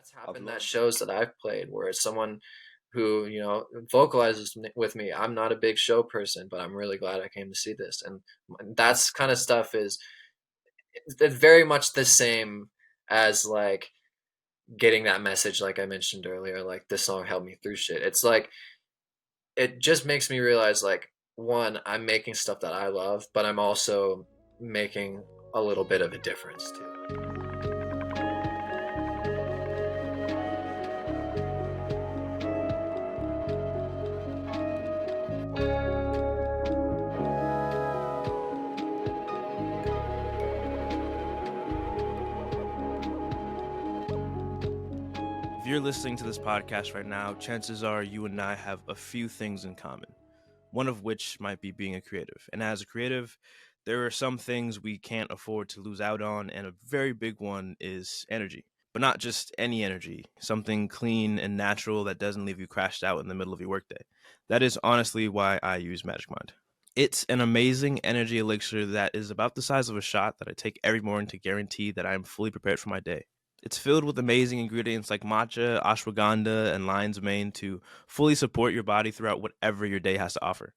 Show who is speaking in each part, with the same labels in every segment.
Speaker 1: that's happened at shows that I've played where it's someone who, vocalizes with me. I'm not a big show person, but I'm really glad I came to see this. And that's kind of stuff is it's very much the same as like getting that message, like I mentioned earlier, like this song helped me through shit. It's like, it just makes me realize like, one, I'm making stuff that I love, but I'm also making a little bit of a difference too.
Speaker 2: If you're listening to this podcast right now, chances are you and I have a few things in common, one of which might be being a creative. And as a creative, there are some things we can't afford to lose out on, and a very big one is energy. But not just any energy, something clean and natural that doesn't leave you crashed out in the middle of your workday. That is honestly why I use Magic Mind. It's an amazing energy elixir that is about the size of a shot that I take every morning to guarantee that I am fully prepared for my day. It's filled with amazing ingredients like matcha, ashwagandha, and lion's mane to fully support your body throughout whatever your day has to offer.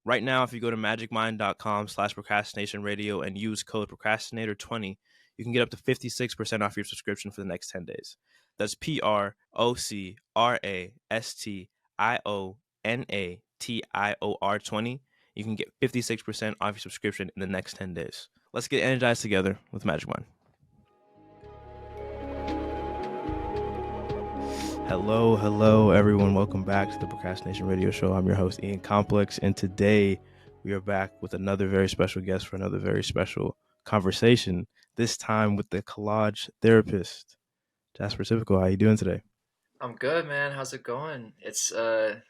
Speaker 2: Right now, if you go to magicmind.com/procrastination-radio and use code procrastinator20, you can get up to 56% off your subscription for the next 10 days. That's procrastinator20. You can get 56% off your subscription in the next 10 days. Let's get energized together with Magic Mind. Hello, everyone. Welcome back to the Procrastination Radio Show. I'm your host, Ian Complex, and today we are back with another very special guest for another very special conversation, this time with the collage therapist, Jasper Typical. How you doing today?
Speaker 1: I'm good, man. How's it going? It's kind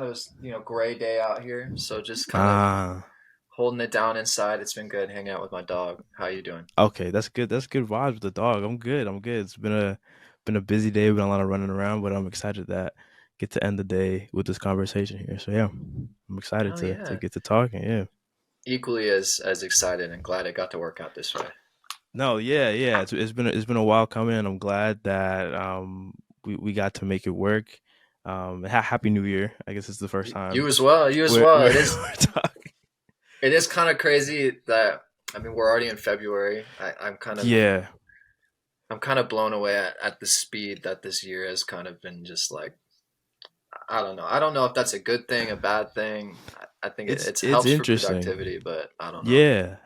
Speaker 1: of a gray day out here, so just kind of holding it down inside. It's been good hanging out with my dog. How you doing?
Speaker 2: Okay, that's good. That's good vibes with the dog. I'm good. It's been a busy day, been a lot of running around, but I'm excited that get to end the day with this conversation here. So yeah, I'm excited to get to talking. Yeah.
Speaker 1: Equally as excited and glad it got to work out this way.
Speaker 2: No, yeah. It's been a while coming, and I'm glad that we got to make it work. Happy New Year! I guess it's the first time.
Speaker 1: You as well. It is kind of crazy that we're already in February. I'm kind of blown away at the speed that this year has kind of been just like, I don't know. I don't know if that's a good thing, a bad thing. I think it helps for productivity, but I don't know.
Speaker 2: Yeah.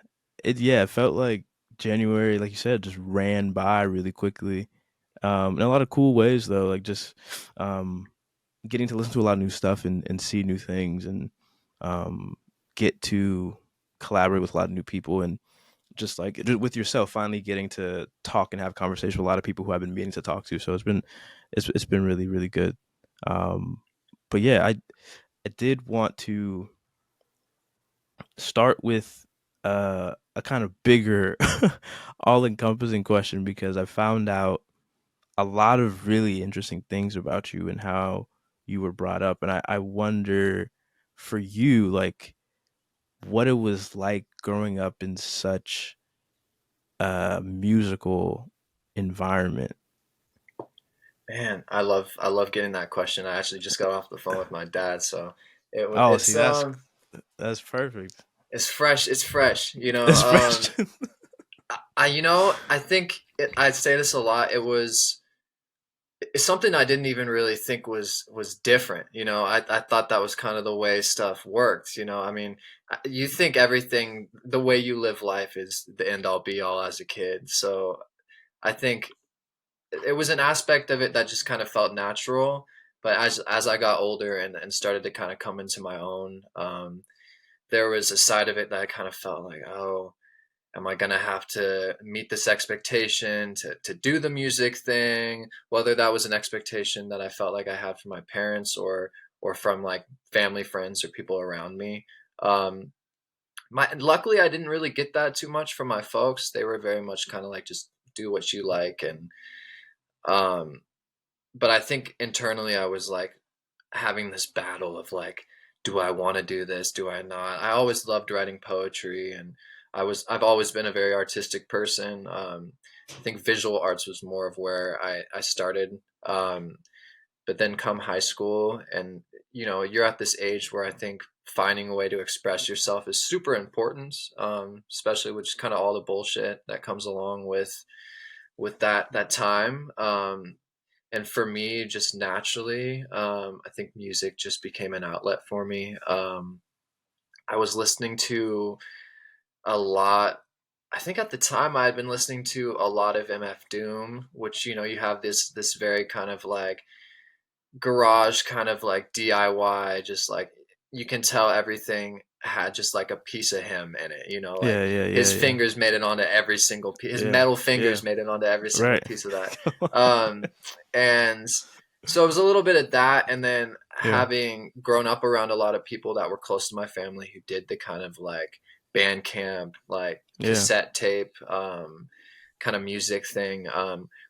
Speaker 2: It felt like January, like you said, just ran by really quickly. In a lot of cool ways though, like just getting to listen to a lot of new stuff and see new things and get to collaborate with a lot of new people and just like with yourself, finally getting to talk and have conversation with a lot of people who I've been meaning to talk to. So it's been really, really good. But yeah, I did want to start with a kind of bigger, all-encompassing question because I found out a lot of really interesting things about you and how you were brought up. And I wonder for you, like, what it was like growing up in such a musical environment.
Speaker 1: Man, I love getting that question. I actually just got off the phone with my dad, so
Speaker 2: that's perfect.
Speaker 1: It's fresh. It's fresh.
Speaker 2: It's fresh.
Speaker 1: I think I'd say this a lot. It's something I didn't even really think was different. I thought that was kind of the way stuff worked. You think everything, the way you live life is the end all be all as a kid. So I think it was an aspect of it that just kind of felt natural. But as I got older and started to kind of come into my own, there was a side of it that I kind of felt like, oh, am I going to have to meet this expectation to do the music thing? Whether that was an expectation that I felt like I had from my parents or from like family, friends, or people around me. Luckily, I didn't really get that too much from my folks. They were very much kind of like, just do what you like. And but I think internally I was like having this battle of like, do I want to do this? Do I not? I always loved writing poetry and I've always been a very artistic person. I think visual arts was more of where I started. But then come high school, and you're at this age where I think finding a way to express yourself is super important, especially with just kind of all the bullshit that comes along with that time. And for me, just naturally, I think music just became an outlet for me. I was listening to a lot. I think at the time I had been listening to a lot of MF Doom, which you have this very kind of like garage kind of like DIY, just like you can tell everything had just like a piece of him in it, like
Speaker 2: Yeah, yeah,
Speaker 1: his
Speaker 2: yeah, yeah,
Speaker 1: fingers made it onto every single piece, his
Speaker 2: yeah,
Speaker 1: metal
Speaker 2: yeah.
Speaker 1: fingers made it onto every single
Speaker 2: Right.
Speaker 1: piece of that. Um, and so it was a little bit of that. And then
Speaker 2: Yeah,
Speaker 1: having grown up around a lot of people that were close to my family who did the kind of like band camp, like
Speaker 2: yeah,
Speaker 1: cassette tape, kind of music thing.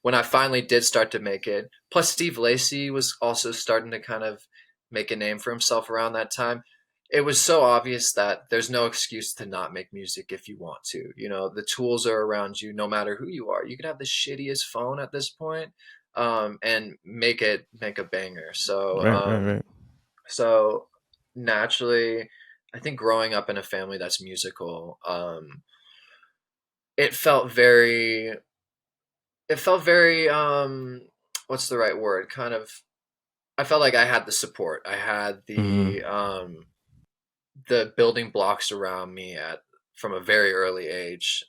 Speaker 1: When I finally did start to make it, plus Steve Lacy was also starting to kind of make a name for himself around that time. It was so obvious that there's no excuse to not make music if you want to. The tools are around you no matter who you are. You could have the shittiest phone at this point, and make a banger. So
Speaker 2: right, right, right.
Speaker 1: so naturally, I think growing up in a family that's musical, it felt very it felt very what's the right word? Kind of I felt like I had the support. I had
Speaker 2: Mm-hmm.
Speaker 1: the building blocks around me at from a very early age.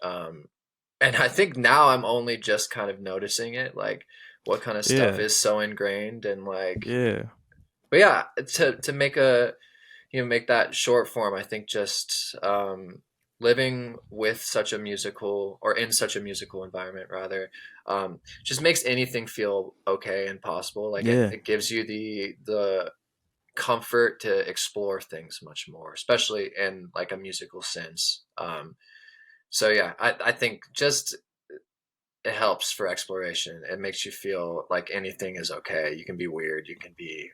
Speaker 1: And I think now I'm only just kind of noticing it, like what kind of stuff
Speaker 2: Yeah,
Speaker 1: is so ingrained, and like,
Speaker 2: yeah,
Speaker 1: but yeah, to make a make that short form, I think just living with such a musical, or in such a musical environment rather, just makes anything feel okay and possible. Like it,
Speaker 2: yeah,
Speaker 1: it gives you the comfort to explore things much more, especially in like a musical sense. So yeah, I think just it helps for exploration. It makes you feel like anything is okay. You can be weird, you can be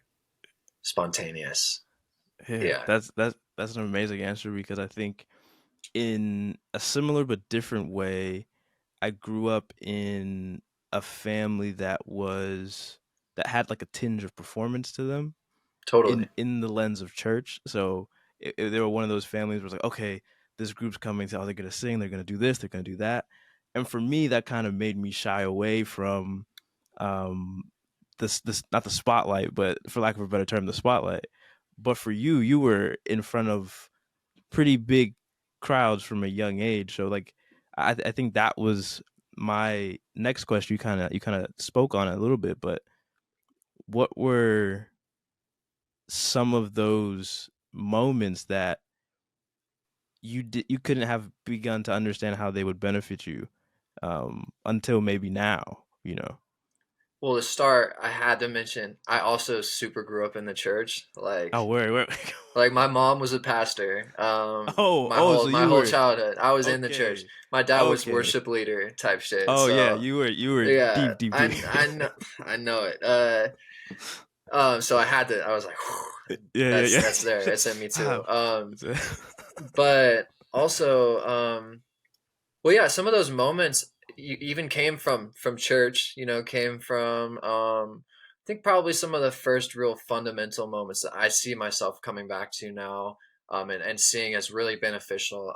Speaker 1: spontaneous.
Speaker 2: yeah.
Speaker 1: Yeah,
Speaker 2: That's an amazing answer because I think in a similar but different way, I grew up in a family that had like a tinge of performance to them
Speaker 1: totally.
Speaker 2: in the lens of church. So they were one of those families where it's like, okay, this group's coming, so they're gonna sing, they're gonna do this, they're gonna do that. And for me, that kind of made me shy away from um this not the spotlight, but for lack of a better term, the spotlight. But for you, you were in front of pretty big crowds from a young age. So like I think that was my next question. You kind of spoke on it a little bit, but what were some of those moments that you couldn't have begun to understand how they would benefit you until maybe now, you know?
Speaker 1: Well, to start, I had to mention I also super grew up in the church.
Speaker 2: Oh, where?
Speaker 1: Like my mom was a pastor. My
Speaker 2: Oh,
Speaker 1: whole
Speaker 2: so
Speaker 1: my
Speaker 2: you
Speaker 1: whole
Speaker 2: were
Speaker 1: childhood, I was in the church.
Speaker 2: okay,
Speaker 1: My dad was
Speaker 2: okay.
Speaker 1: worship leader type shit.
Speaker 2: Oh yeah,
Speaker 1: So
Speaker 2: you were
Speaker 1: yeah,
Speaker 2: deep, deep, deep.
Speaker 1: I know it. So I had to. I was like, "Whew,
Speaker 2: Yeah, yeah,
Speaker 1: that's there.
Speaker 2: yeah.
Speaker 1: It's in me too.
Speaker 2: Wow.
Speaker 1: But also, well, yeah, some of those moments even came from church. Came from I think probably some of the first real fundamental moments that I see myself coming back to now, and seeing as really beneficial.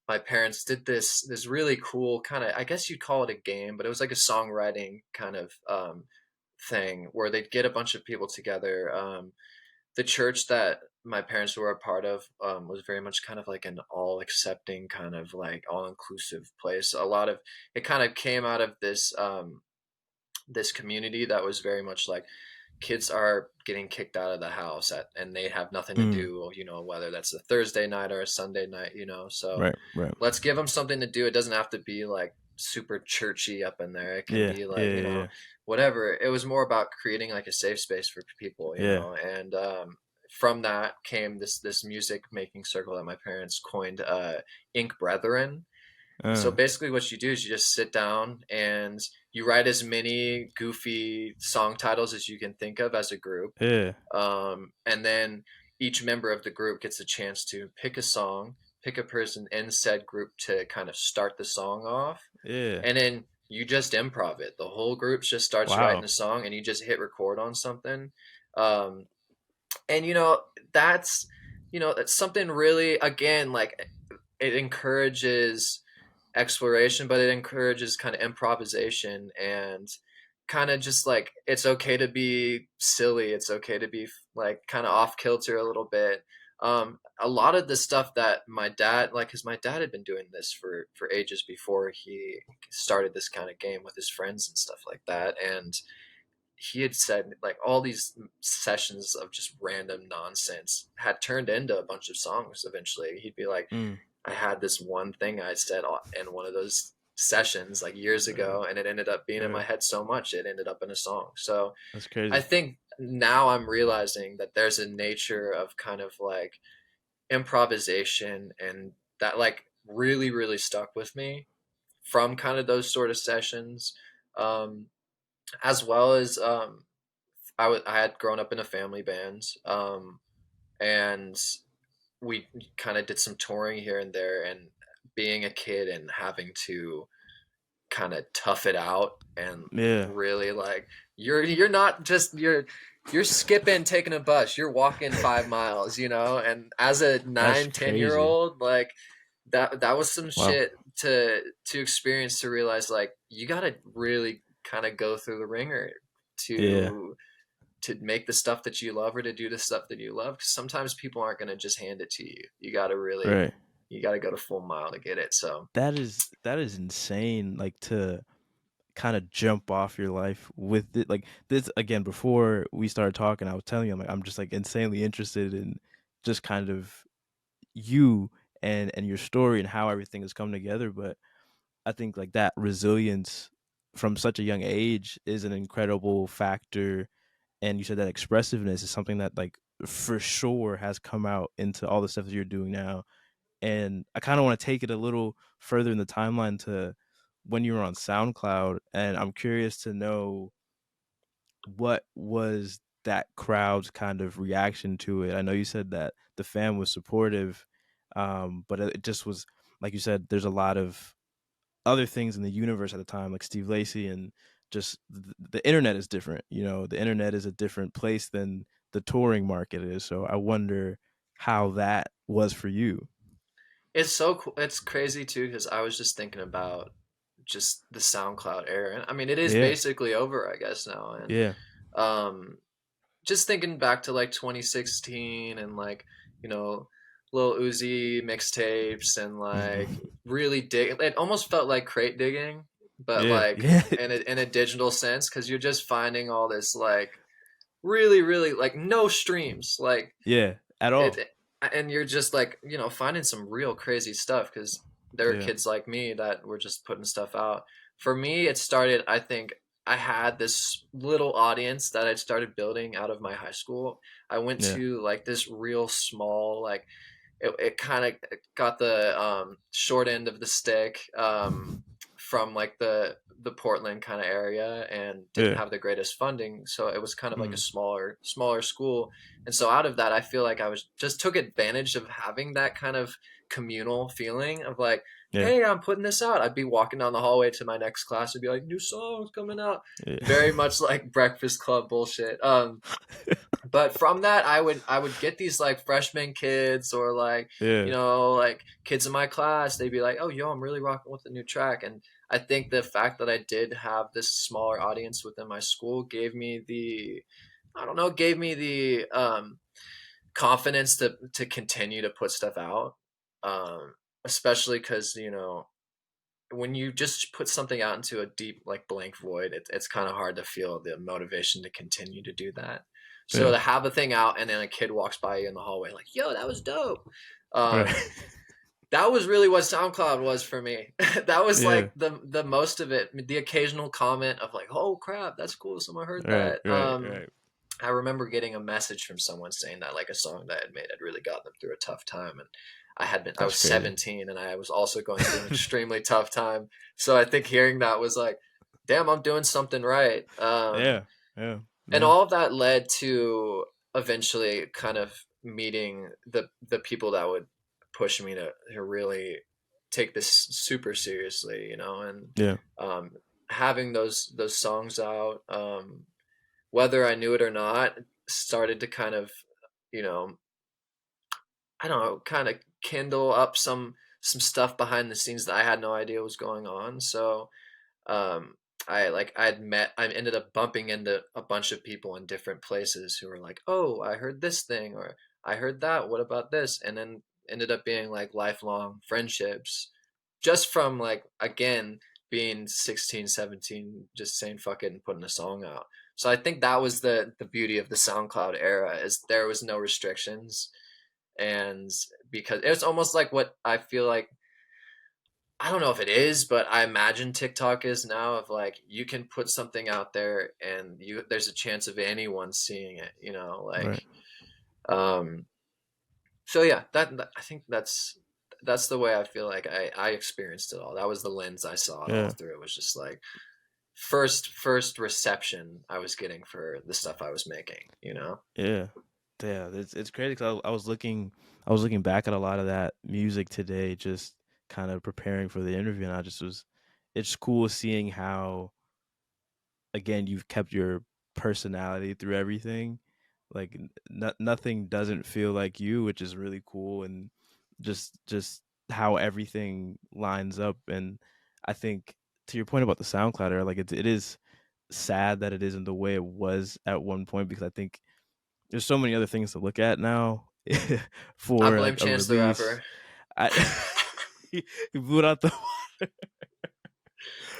Speaker 1: My parents did this really cool kind of, I guess you'd call it a game, but it was like a songwriting kind of thing where they'd get a bunch of people together. The church that my parents were a part of was very much kind of like an all accepting, kind of like all inclusive place. A lot of it kind of came out of this community that was very much like kids are getting kicked out of the house and they have nothing to
Speaker 2: Mm,
Speaker 1: do, whether that's a Thursday night or a Sunday night, so
Speaker 2: right, right.
Speaker 1: let's give them something to do. It doesn't have to be like super churchy up in there. It can
Speaker 2: Yeah,
Speaker 1: be
Speaker 2: yeah,
Speaker 1: like,
Speaker 2: yeah,
Speaker 1: whatever. It was more about creating like a safe space for people,
Speaker 2: yeah.
Speaker 1: and from that came this music making circle that my parents coined, Ink Brethren. So
Speaker 2: Uh,
Speaker 1: basically, what you do is you just sit down and you write as many goofy song titles as you can think of as a group,
Speaker 2: yeah.
Speaker 1: and then each member of the group gets a chance to pick a song, pick a person in said group to kind of start the song off,
Speaker 2: Yeah.
Speaker 1: and then you just improv it. The whole group just starts writing
Speaker 2: Wow.
Speaker 1: a song, and you just hit record on something. Um, and you know that's that's something really, again, like, it encourages exploration, but it encourages kind of improvisation, and kind of just like, it's okay to be silly, it's okay to be like kind of off kilter a little bit. A lot of the stuff that my dad, like, because my dad had been doing this for ages before he started this kind of game with his friends and stuff like that, and he had said, like, all these sessions of just random nonsense had turned into a bunch of songs eventually. He'd be like,
Speaker 2: Mm.
Speaker 1: I had this one thing I said in one of those sessions like years
Speaker 2: Uh,
Speaker 1: ago, and it ended up being in
Speaker 2: uh,
Speaker 1: my head so much it ended up in a song. So
Speaker 2: that's
Speaker 1: I
Speaker 2: crazy.
Speaker 1: think now I'm realizing that there's a nature of kind of like improvisation, and that like really really stuck with me from kind of those sort of sessions, um, as well as I had grown up in a family band, and we kind of did some touring here and there, and being a kid and having to kind of tough it out, and
Speaker 2: Yeah.
Speaker 1: really like, you're not just you're skipping taking a bus, you're walking 5 miles, and as a
Speaker 2: That's
Speaker 1: 9, 10 year
Speaker 2: crazy.
Speaker 1: old, like, that was some
Speaker 2: Wow.
Speaker 1: shit to experience, to realize like you gotta really kind of go through the ringer
Speaker 2: Yeah.
Speaker 1: to make the stuff that you love, or to do the stuff that you love. 'Cause sometimes people aren't going to just hand it to you. You got to really,
Speaker 2: Right.
Speaker 1: you got to go to full mile to get it. So
Speaker 2: That is insane. Like to kind of jump off your life with it. Like this again. Before we started talking, I was telling you, I'm just like insanely interested in just kind of you and your story and how everything has come together. But I think like that resilience from such a young age is an incredible factor. And you said that expressiveness is something that like for sure has come out into all the stuff that you're doing now. And I kind of want to take it a little further in the timeline to when you were on SoundCloud. And I'm curious to know what was that crowd's kind of reaction to it. I know you said that the fan was supportive, but it just was, like you said, there's a lot of other things in the universe at the time, like Steve Lacy, and just the internet is different. The internet is a different place than the touring market is. So I wonder how that was for you.
Speaker 1: it's so cool. It's crazy too, because I was just thinking about just the SoundCloud era. And I mean, it is
Speaker 2: Yeah,
Speaker 1: basically over, I guess, now. And
Speaker 2: yeah,
Speaker 1: um, just thinking back to like 2016, and like, you know, Lil Uzi mixtapes, and like
Speaker 2: Mhm.
Speaker 1: really it almost felt like crate digging, but
Speaker 2: Yeah,
Speaker 1: like
Speaker 2: yeah,
Speaker 1: in a digital sense, because you're just finding all this like really really like no streams, like
Speaker 2: yeah, at
Speaker 1: it,
Speaker 2: all.
Speaker 1: and you're just like, finding some real crazy stuff, because there are
Speaker 2: Yeah,
Speaker 1: kids like me that were just putting stuff out. For me, it started, I think, I had this little audience that I'd started building out of my high school. I went
Speaker 2: yeah,
Speaker 1: to like this real small, like, it kind of got the short end of the stick, from like the Portland kind of area, and didn't
Speaker 2: yeah.
Speaker 1: have the greatest funding, so it was kind of like a
Speaker 2: Mm,
Speaker 1: smaller school. And so out of that, I feel like I was just took advantage of having that kind of communal feeling of like,
Speaker 2: yeah,
Speaker 1: hey, I'm putting this out. I'd be walking down the hallway to my next class and be like, new songs coming out.
Speaker 2: yeah,
Speaker 1: Very much like Breakfast Club bullshit. But from that, I would get these like freshman kids, or like,
Speaker 2: yeah,
Speaker 1: like kids in my class. They'd be like, oh, yo, I'm really rocking with the new track. And I think the fact that I did have this smaller audience within my school gave me the, I don't know, gave me the confidence to continue to put stuff out, especially because, when you just put something out into a deep like blank void, it's kind of hard to feel the motivation to continue to do that. So
Speaker 2: yeah.
Speaker 1: to have a thing out, and then a kid walks by you in the hallway like, yo, that was dope.
Speaker 2: Right.
Speaker 1: um that was really what SoundCloud was for me. That was
Speaker 2: Yeah.
Speaker 1: like the most of it. The occasional comment of like, oh crap, that's cool, someone heard
Speaker 2: Right.
Speaker 1: that.
Speaker 2: Right. Right.
Speaker 1: I remember getting a message from someone saying that like a song that I had made had really got them through a tough time. And I
Speaker 2: That's
Speaker 1: was
Speaker 2: crazy.
Speaker 1: 17, and I was also going through an extremely tough time. So I think hearing that was like, damn, I'm doing something right.
Speaker 2: Yeah. Yeah.
Speaker 1: And
Speaker 2: Yeah.
Speaker 1: all of that led to eventually kind of meeting the people that would pushed me to really take this super seriously, you know, and
Speaker 2: Yeah.
Speaker 1: um, having those songs out, whether I knew it or not, started to kind of, you know, I don't know, kind of kindle up some stuff behind the scenes that I had no idea was going on. So um I ended up bumping into a bunch of people in different places who were like, oh, I heard this thing, or I heard that, what about this? And then ended up being like lifelong friendships just from like, again, being 16, 17, just saying fuck it and putting a song out. So I think that was the beauty of the SoundCloud era, is there was no restrictions. And because it was almost like what I feel like, I don't know if it is, but I imagine TikTok is now, of like you can put something out there and you there's a chance of anyone seeing it, you know,
Speaker 2: Right.
Speaker 1: like um so yeah, I think that's the way I feel like I experienced it all. That was the lens I saw it all
Speaker 2: Yeah.
Speaker 1: through. It was just like first reception I was getting for the stuff I was making, you know?
Speaker 2: Yeah. Yeah, it's crazy because I was looking back at a lot of that music today, just kind of preparing for the interview, and I just was, it's cool seeing how, again, you've kept your personality through everything. Like nothing doesn't feel like you, which is really cool, and just how everything lines up. And I think, to your point about the SoundCloud era, like it is sad that it isn't the way it was at one point, because I think there's so many other things to look at now
Speaker 1: I
Speaker 2: for
Speaker 1: blame
Speaker 2: like a
Speaker 1: Chance the
Speaker 2: release.
Speaker 1: Rapper.
Speaker 2: I he blew it out the water.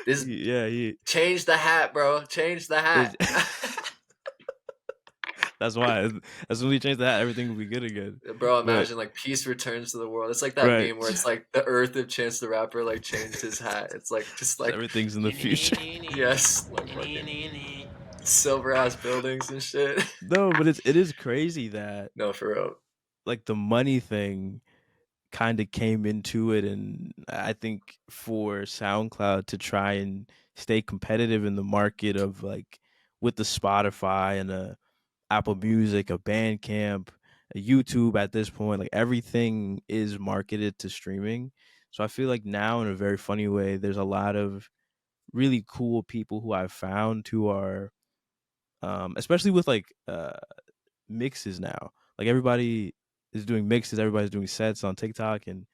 Speaker 1: This
Speaker 2: Yeah, he
Speaker 1: change the hat, bro. Change the
Speaker 2: it,
Speaker 1: hat.
Speaker 2: that's why as soon as he changed that, everything will be good again.
Speaker 1: Bro,
Speaker 2: But
Speaker 1: imagine like peace returns to the world. It's like that
Speaker 2: right,
Speaker 1: meme where it's like the earth if Chance the Rapper like changed his hat. It's like just
Speaker 2: just
Speaker 1: like
Speaker 2: everything's in the future.
Speaker 1: yes, like fucking silver ass buildings and shit.
Speaker 2: No, but it is crazy that
Speaker 1: No, for real.
Speaker 2: like the money thing kind of came into it, and I think for SoundCloud to try and stay competitive in the market of like with the Spotify and Apple Music, a Bandcamp, a YouTube at this point, like everything is marketed to streaming. So I feel like now, in a very funny way, there's a lot of really cool people who I've found who are, especially with like mixes now. Like everybody is doing mixes, everybody's doing sets on TikTok, and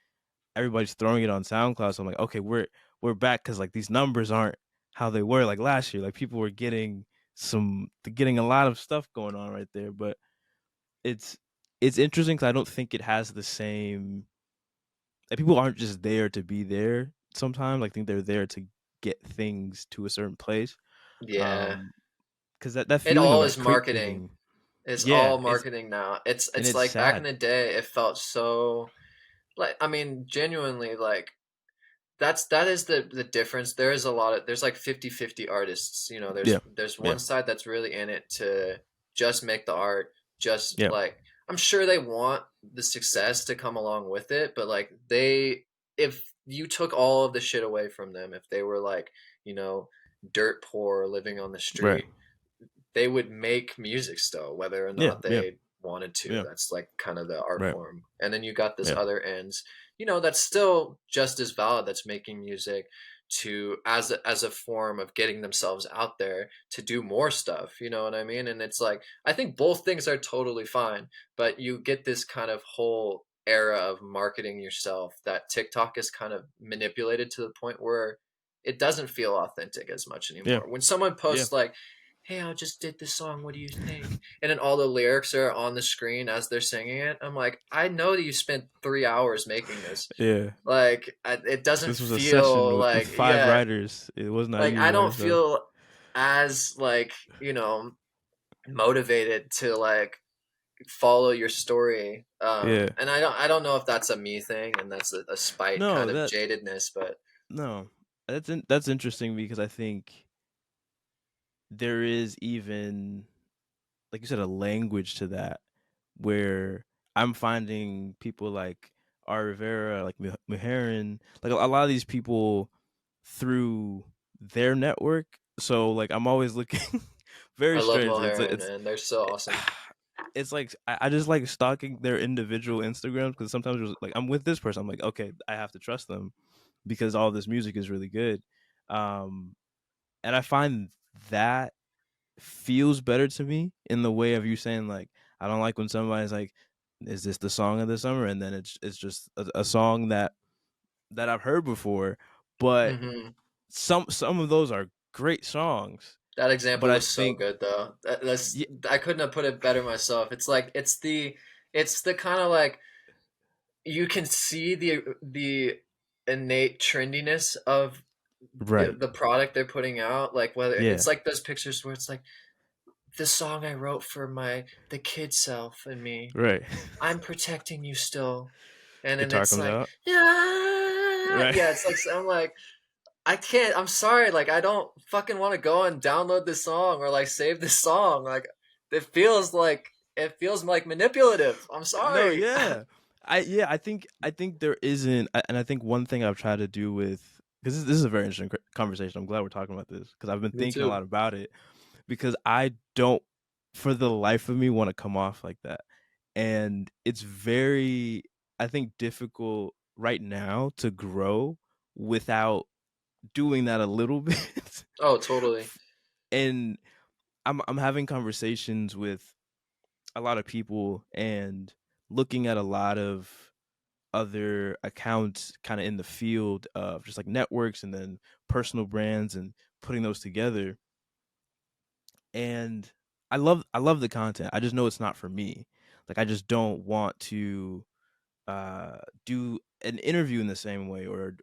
Speaker 2: everybody's throwing it on SoundCloud. So I'm like, okay, we're back, because like these numbers aren't how they were like last year. Like people were getting a lot of stuff going on right there, but it's it's interesting because I don't think it has the same. Like people aren't just there to be there. Sometimes I think they're there to get things to a certain place.
Speaker 1: Yeah.
Speaker 2: Um, because that
Speaker 1: It
Speaker 2: feeling of
Speaker 1: all
Speaker 2: like
Speaker 1: is marketing.
Speaker 2: creating,
Speaker 1: It's
Speaker 2: yeah,
Speaker 1: all marketing now. It's
Speaker 2: and
Speaker 1: it's
Speaker 2: it's
Speaker 1: like back in
Speaker 2: sad.
Speaker 1: the day it felt so like, I mean, genuinely, like that is the difference. There is a lot of there's like 50-50 artists, you know.
Speaker 2: Yeah,
Speaker 1: There's
Speaker 2: yeah,
Speaker 1: one side that's really in it to just make the art, just
Speaker 2: yeah,
Speaker 1: like, I'm sure they want the success to come along with it, but like they, if you took all of the shit away from them, if they were like, you know, dirt poor living on the
Speaker 2: right,
Speaker 1: street, they would make music still, whether or
Speaker 2: yeah,
Speaker 1: not
Speaker 2: yeah,
Speaker 1: they wanted to.
Speaker 2: yeah,
Speaker 1: That's like kind of the art
Speaker 2: right,
Speaker 1: form. And then you got this
Speaker 2: yeah,
Speaker 1: other ends, you know, that's still just as valid, that's making music to as a form of getting themselves out there to do more stuff, you know what I mean? And it's like, I think both things are totally fine, but you get this kind of whole era of marketing yourself that TikTok is kind of manipulated to the point where it doesn't feel authentic as much
Speaker 2: yeah,
Speaker 1: anymore. When someone
Speaker 2: yeah,
Speaker 1: posts like, hey, I just did this song, what do you think? And then all the lyrics are on the screen as they're singing it. I'm like, I know that you spent 3 hours making this.
Speaker 2: yeah.
Speaker 1: Like, it doesn't
Speaker 2: This was a session
Speaker 1: feel
Speaker 2: with
Speaker 1: like,
Speaker 2: five
Speaker 1: yeah,
Speaker 2: writers. It was not
Speaker 1: like
Speaker 2: you
Speaker 1: I
Speaker 2: by
Speaker 1: don't
Speaker 2: yourself.
Speaker 1: feel as like, you know, motivated to like follow your story.
Speaker 2: Yeah.
Speaker 1: And I don't know if that's a me thing and that's a spite kind
Speaker 2: No,
Speaker 1: of
Speaker 2: that
Speaker 1: jadedness, but
Speaker 2: no. That's interesting because I think there is, even like you said, a language to that, where I'm finding people like R. Rivera, like Muherin, like a lot of these people through their network. So like I'm always looking
Speaker 1: I
Speaker 2: very
Speaker 1: love
Speaker 2: strange.
Speaker 1: Mulheron,
Speaker 2: It's
Speaker 1: man. They're so awesome.
Speaker 2: it's like I just like stalking their individual Instagrams because sometimes it's like I'm with this person, I'm like, okay, I have to trust them because all this music is really good. Um, and I find that feels better to me in the way of you saying like I don't like when somebody's like, "Is this the song of the summer?" And then it's just a song that I've heard before, but
Speaker 1: Hmm.
Speaker 2: some of those are great songs.
Speaker 1: That
Speaker 2: But
Speaker 1: example
Speaker 2: I
Speaker 1: was so
Speaker 2: think
Speaker 1: good though. That's
Speaker 2: yeah,
Speaker 1: I couldn't have put it better myself. It's like it's the kind of like you can see the innate trendiness of
Speaker 2: right,
Speaker 1: the product they're putting out. Like whether it's
Speaker 2: yeah,
Speaker 1: like those pictures where it's like this song I wrote for the kid self and me.
Speaker 2: right.
Speaker 1: I'm protecting you still. And then
Speaker 2: Guitar
Speaker 1: it's
Speaker 2: comes
Speaker 1: like,
Speaker 2: out,
Speaker 1: yeah,
Speaker 2: right.
Speaker 1: yeah. It's like I'm like I can't. I'm sorry. Like I don't fucking want to go and download this song or like save this song. Like it feels like manipulative. I'm
Speaker 2: No,
Speaker 1: sorry.
Speaker 2: yeah. I think there isn't, and I think one thing I've tried to do with because this is a very interesting conversation. I'm glad we're talking about this because I've been
Speaker 1: Me
Speaker 2: thinking a
Speaker 1: too.
Speaker 2: lot about it because I don't, for the life of me, want to come off like that, and it's very, I think, difficult right now to grow without doing that a little bit,
Speaker 1: Oh, totally.
Speaker 2: and I'm having conversations with a lot of people and looking at a lot of other accounts kind of in the field of just like networks and then personal brands and putting those together. And I love the content. I just know it's not for me. Like I just don't want to do an interview in the same way or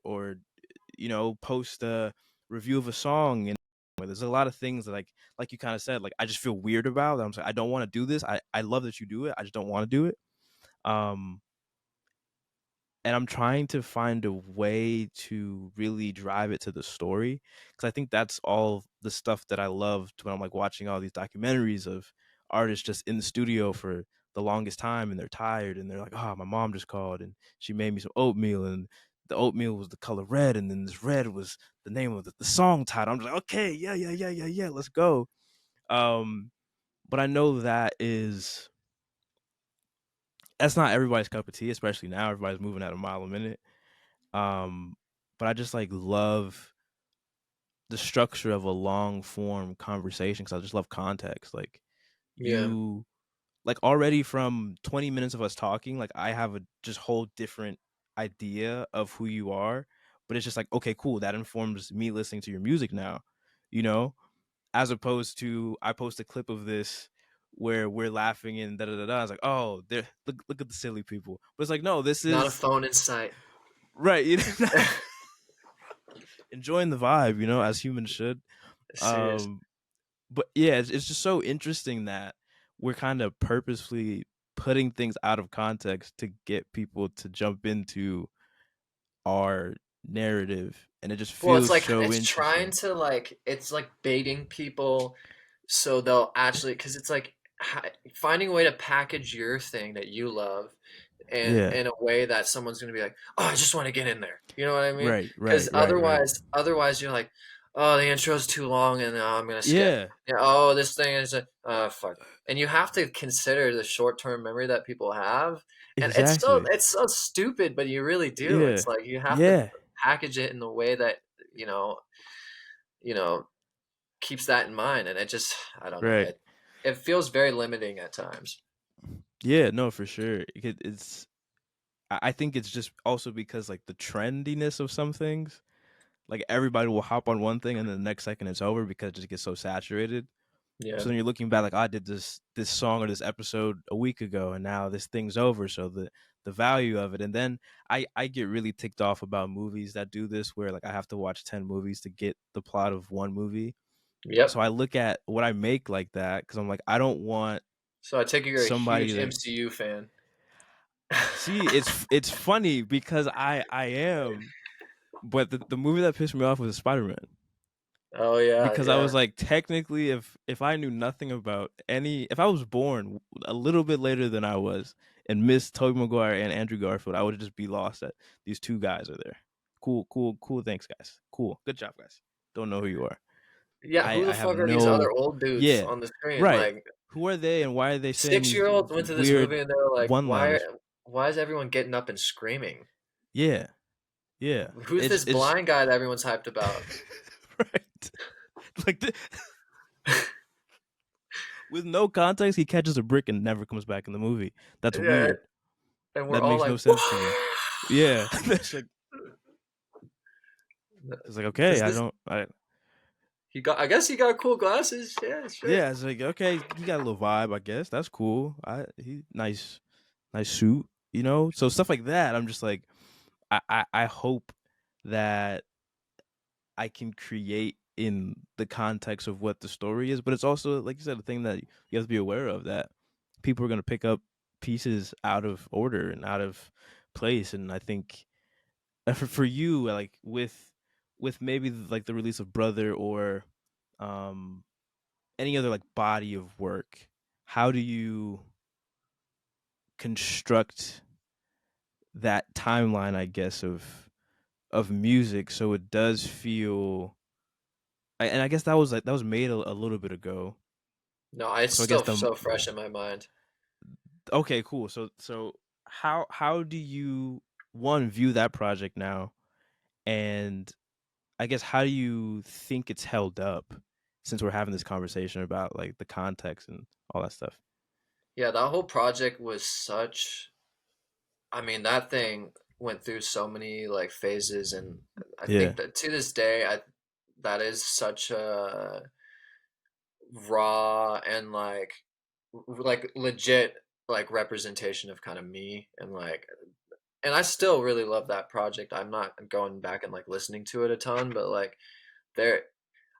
Speaker 2: post a review of a song and there's a lot of things that like you kind of said, like I just feel weird about. I'm like I don't want to do this. I love that you do it. I just don't want to do it. Um and I'm trying to find a way to really drive it to the story because I think that's all the stuff that I loved when I'm like watching all these documentaries of artists just in the studio for the longest time and they're tired and they're like, oh, my mom just called and she made me some oatmeal and the oatmeal was the color red and then this red was the name of the song title. I'm just like, okay, yeah, yeah, yeah, yeah, yeah, let's go. Um, but I know that's not everybody's cup of tea, especially now. Everybody's moving at a mile a minute. Um, but I just like love the structure of a long form conversation because I just love context. Like
Speaker 1: Yeah.
Speaker 2: you, like already from 20 minutes of us talking, like I have a just whole different idea of who you are. But it's just like, okay, cool. That informs me listening to your music now, you know, as opposed to I post a clip of this where we're laughing and da da da da. I was like, oh, there, look at the silly people. But it's like, no, this
Speaker 1: Not a
Speaker 2: is
Speaker 1: phone in sight.
Speaker 2: right. You know, enjoying the vibe, as humans should.
Speaker 1: Serious.
Speaker 2: Um, but yeah, it's just so interesting that we're kind of purposefully putting things out of context to get people to jump into our narrative, and it just
Speaker 1: Well, it's
Speaker 2: feels
Speaker 1: like
Speaker 2: so
Speaker 1: it's trying
Speaker 2: interesting.
Speaker 1: to like it's like baiting people so they'll actually because it's like finding a way to package your thing that you love and
Speaker 2: Yeah.
Speaker 1: in a way that someone's going to be like, "Oh, I just want to get in there." You know what I mean?
Speaker 2: Right.
Speaker 1: Because
Speaker 2: Right. Right. Right.
Speaker 1: otherwise you're like, "Oh, the intro's too long and I'm going to skip."
Speaker 2: Yeah.
Speaker 1: Yeah, oh, this thing is fuck. And you have to consider the short-term memory that people have. And
Speaker 2: Exactly.
Speaker 1: it's so stupid, but you really do. It's
Speaker 2: Yeah.
Speaker 1: like you have to
Speaker 2: Yeah.
Speaker 1: package it in a way that you know you know keeps that in mind, and it just I don't know,
Speaker 2: Right.
Speaker 1: it feels very limiting at times.
Speaker 2: Yeah. No, for sure. It's. I think it's just also because like the trendiness of some things, like everybody will hop on one thing and then the next second it's over because it just gets so saturated.
Speaker 1: Yeah.
Speaker 2: So then you're looking back like, oh, I did this song or this episode a week ago and now this thing's over. So the value of it. And then I get really ticked off about movies that do this where like I have to watch 10 movies to get the plot of one movie. So
Speaker 1: Yep.
Speaker 2: I look at what I make like that because I'm like, I don't want
Speaker 1: So I take it you're a
Speaker 2: somebody
Speaker 1: huge
Speaker 2: to
Speaker 1: MCU fan.
Speaker 2: see. It's funny because I am, but the movie that pissed me off was Spider-Man.
Speaker 1: Oh yeah,
Speaker 2: Because I was
Speaker 1: yeah.
Speaker 2: like, technically, if I knew nothing about if I was born a little bit later than I was and missed Tobey Maguire and Andrew Garfield, I would just be lost that these two guys are there. Cool, cool, cool. Thanks, guys. Cool, good job, guys. Don't know who you are.
Speaker 1: Yeah,
Speaker 2: I
Speaker 1: who the
Speaker 2: I have
Speaker 1: fuck are these other
Speaker 2: no,
Speaker 1: old dudes
Speaker 2: yeah,
Speaker 1: on the screen?
Speaker 2: right.
Speaker 1: Like
Speaker 2: who are they and why are they saying these
Speaker 1: 6-year-olds went to this
Speaker 2: weird
Speaker 1: movie and they were like,
Speaker 2: one-liners?
Speaker 1: why is everyone getting up and screaming?
Speaker 2: Yeah, yeah.
Speaker 1: Who's this
Speaker 2: It's
Speaker 1: blind guy that everyone's hyped about?
Speaker 2: right. Like with no context, he catches a brick and never comes back in the movie. That's
Speaker 1: Yeah,
Speaker 2: weird.
Speaker 1: and we're
Speaker 2: That
Speaker 1: all
Speaker 2: makes
Speaker 1: like,
Speaker 2: no sense to me. Yeah, that's like it's like okay,
Speaker 1: does this? I guess he got cool glasses. Yeah, shit.
Speaker 2: yeah, it's like okay, he got a little vibe, I guess. That's cool. He nice suit, you know. So stuff like that, I'm just like, I hope that I can create in the context of what the story is, but it's also like you said, the thing that you have to be aware of that people are going to pick up pieces out of order and out of place, and I think for you, like with maybe like the release of Brother or um any other like body of work, how do you construct that timeline, I guess, of music so it does feel and I guess that was like that was made a little bit ago.
Speaker 1: No, it's
Speaker 2: So I guess
Speaker 1: still
Speaker 2: the
Speaker 1: so fresh in my mind.
Speaker 2: okay, cool. So how do you one view that project now, and I guess how do you think it's held up since we're having this conversation about like the context and all that stuff?
Speaker 1: Yeah, that whole project was such. I mean, that thing went through so many like phases, and I
Speaker 2: Yeah,
Speaker 1: think that to this day, I that is such a raw and like legit like representation of kind of me and like and I still really love that project. I'm not going back and like listening to it a ton, but like there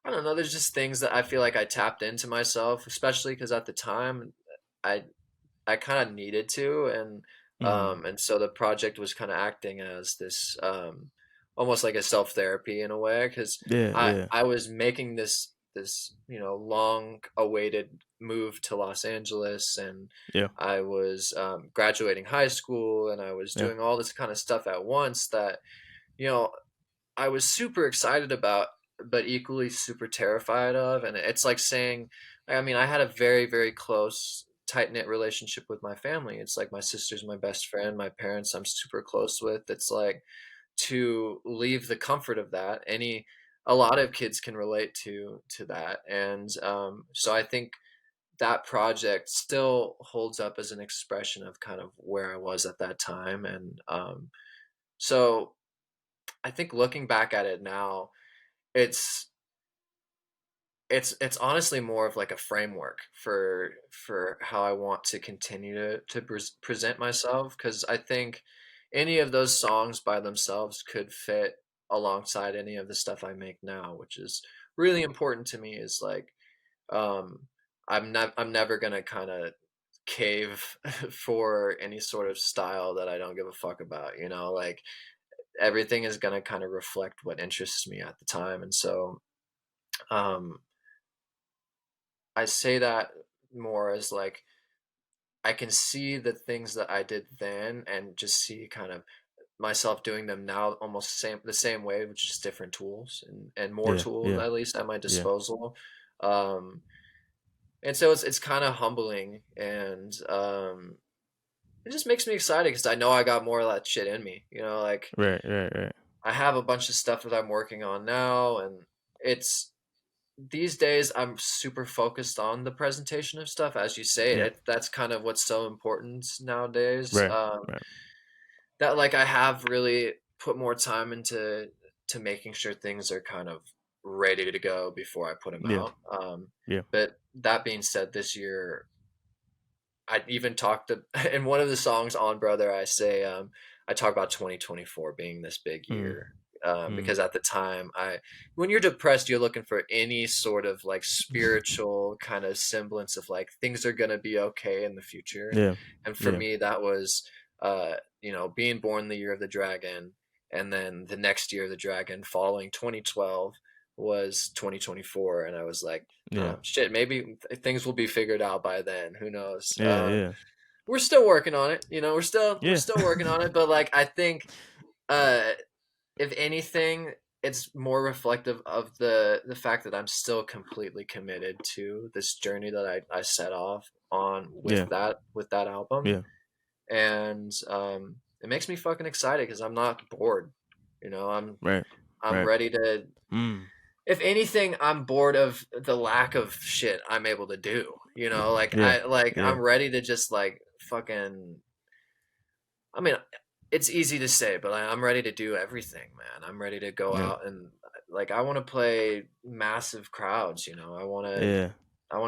Speaker 1: I don't know, there's just things that I feel like I tapped into myself, especially because at the time I I kind of needed to,
Speaker 2: mm,
Speaker 1: and so the project was kind of acting as this almost like a self therapy in a way because
Speaker 2: yeah, yeah,
Speaker 1: I was making this long awaited move to Los Angeles, and
Speaker 2: yeah,
Speaker 1: I was graduating high school, and I was
Speaker 2: yeah,
Speaker 1: doing all this kind of stuff at once that you know I was super excited about, but equally super terrified of. And it's like saying, I mean, I had a very, very close, tight knit relationship with my family. It's like my sister's my best friend, my parents I'm super close with. It's like to leave the comfort of that. A lot of kids can relate to that, and so I think that project still holds up as an expression of kind of where I was at that time, and so I think looking back at it now, it's it's honestly more of like a framework for how I want to continue to present myself because I think any of those songs by themselves could fit alongside any of the stuff I make now, which is really important to me. Is like um, I'm never gonna kind of cave for any sort of style that I don't give a fuck about. Like everything is gonna kind of reflect what interests me at the time, and so um, I say that more as like I can see the things that I did then and just see kind of myself doing them now almost the same way with just different tools and more
Speaker 2: yeah,
Speaker 1: tools
Speaker 2: yeah,
Speaker 1: at least at my
Speaker 2: yeah,
Speaker 1: disposal. Um, and so it's kind of humbling and it just makes me excited because I know I got more of that shit in me. Like
Speaker 2: right, right, right,
Speaker 1: I have a bunch of stuff that I'm working on now, and it's these days I'm super focused on the presentation of stuff, as you say.
Speaker 2: yeah,
Speaker 1: That's kind of what's so important nowadays.
Speaker 2: right, right,
Speaker 1: That like I have really put more time into to making sure things are kind of ready to go before I put them
Speaker 2: yeah,
Speaker 1: out.
Speaker 2: yeah,
Speaker 1: But that being said, this year I even talked to, in one of the songs on Brother, I say, I talk about 2024 being this big
Speaker 2: mm,
Speaker 1: year.
Speaker 2: mm,
Speaker 1: Because at the time, when you're depressed, you're looking for any sort of like spiritual kind of semblance of like things are going to be okay in the future.
Speaker 2: yeah,
Speaker 1: And for
Speaker 2: yeah,
Speaker 1: me, that was, being born the year of the dragon. And then the next year of the dragon following 2012 was 2024. And I was like,
Speaker 2: yeah,
Speaker 1: oh shit, maybe things will be figured out by then. Who knows?
Speaker 2: yeah, yeah,
Speaker 1: We're still working on it. We're
Speaker 2: yeah,
Speaker 1: still working on it. But like, I think, uh, if anything, it's more reflective of the fact that I'm still completely committed to this journey that I set off on
Speaker 2: Yeah.
Speaker 1: with that album.
Speaker 2: Yeah.
Speaker 1: And it makes me fucking excited because I'm not bored.
Speaker 2: Right.
Speaker 1: I'm
Speaker 2: Right.
Speaker 1: ready to.
Speaker 2: Mm.
Speaker 1: If anything, I'm bored of the lack of shit I'm able to do.
Speaker 2: Yeah.
Speaker 1: I'm
Speaker 2: Yeah.
Speaker 1: ready to just like fucking. I mean, it's easy to say, but I'm ready to do everything, man. I'm ready to go
Speaker 2: Yeah.
Speaker 1: out and like I want to play massive crowds.
Speaker 2: Yeah.
Speaker 1: I want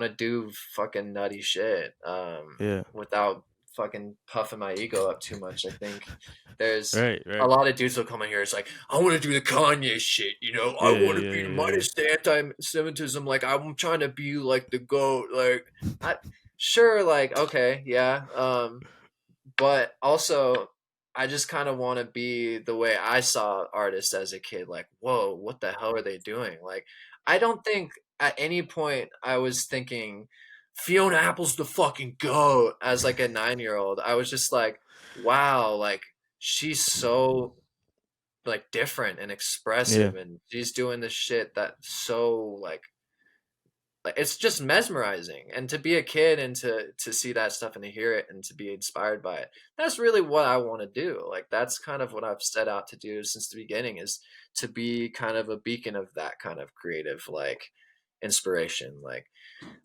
Speaker 1: to do fucking nutty shit
Speaker 2: Yeah.
Speaker 1: without fucking puffing my ego up too much. I think there's
Speaker 2: Right.
Speaker 1: a
Speaker 2: Right.
Speaker 1: lot of dudes will come in here. It's like, I want to do the Kanye shit. I
Speaker 2: Yeah.
Speaker 1: want to
Speaker 2: Yeah.
Speaker 1: be
Speaker 2: Yeah.
Speaker 1: minus the anti-Semitism. Like, I'm trying to be like the GOAT. Like, I, sure, like, okay, yeah. But also, I just kind of want to be the way I saw artists as a kid. Like, whoa, what the hell are they doing? Like, I don't think at any point I was thinking Fiona Apple's the fucking goat as like a 9-year old. I was just like, wow, like she's so like different and
Speaker 2: Yeah.
Speaker 1: expressive, and she's doing this shit that's so like it's just mesmerizing. And to be a kid and to see that stuff and to hear it and to be inspired by it, that's really what I want to do. Like that's kind of what I've set out to do since the beginning, is to be kind of a beacon of that kind of creative like inspiration. Like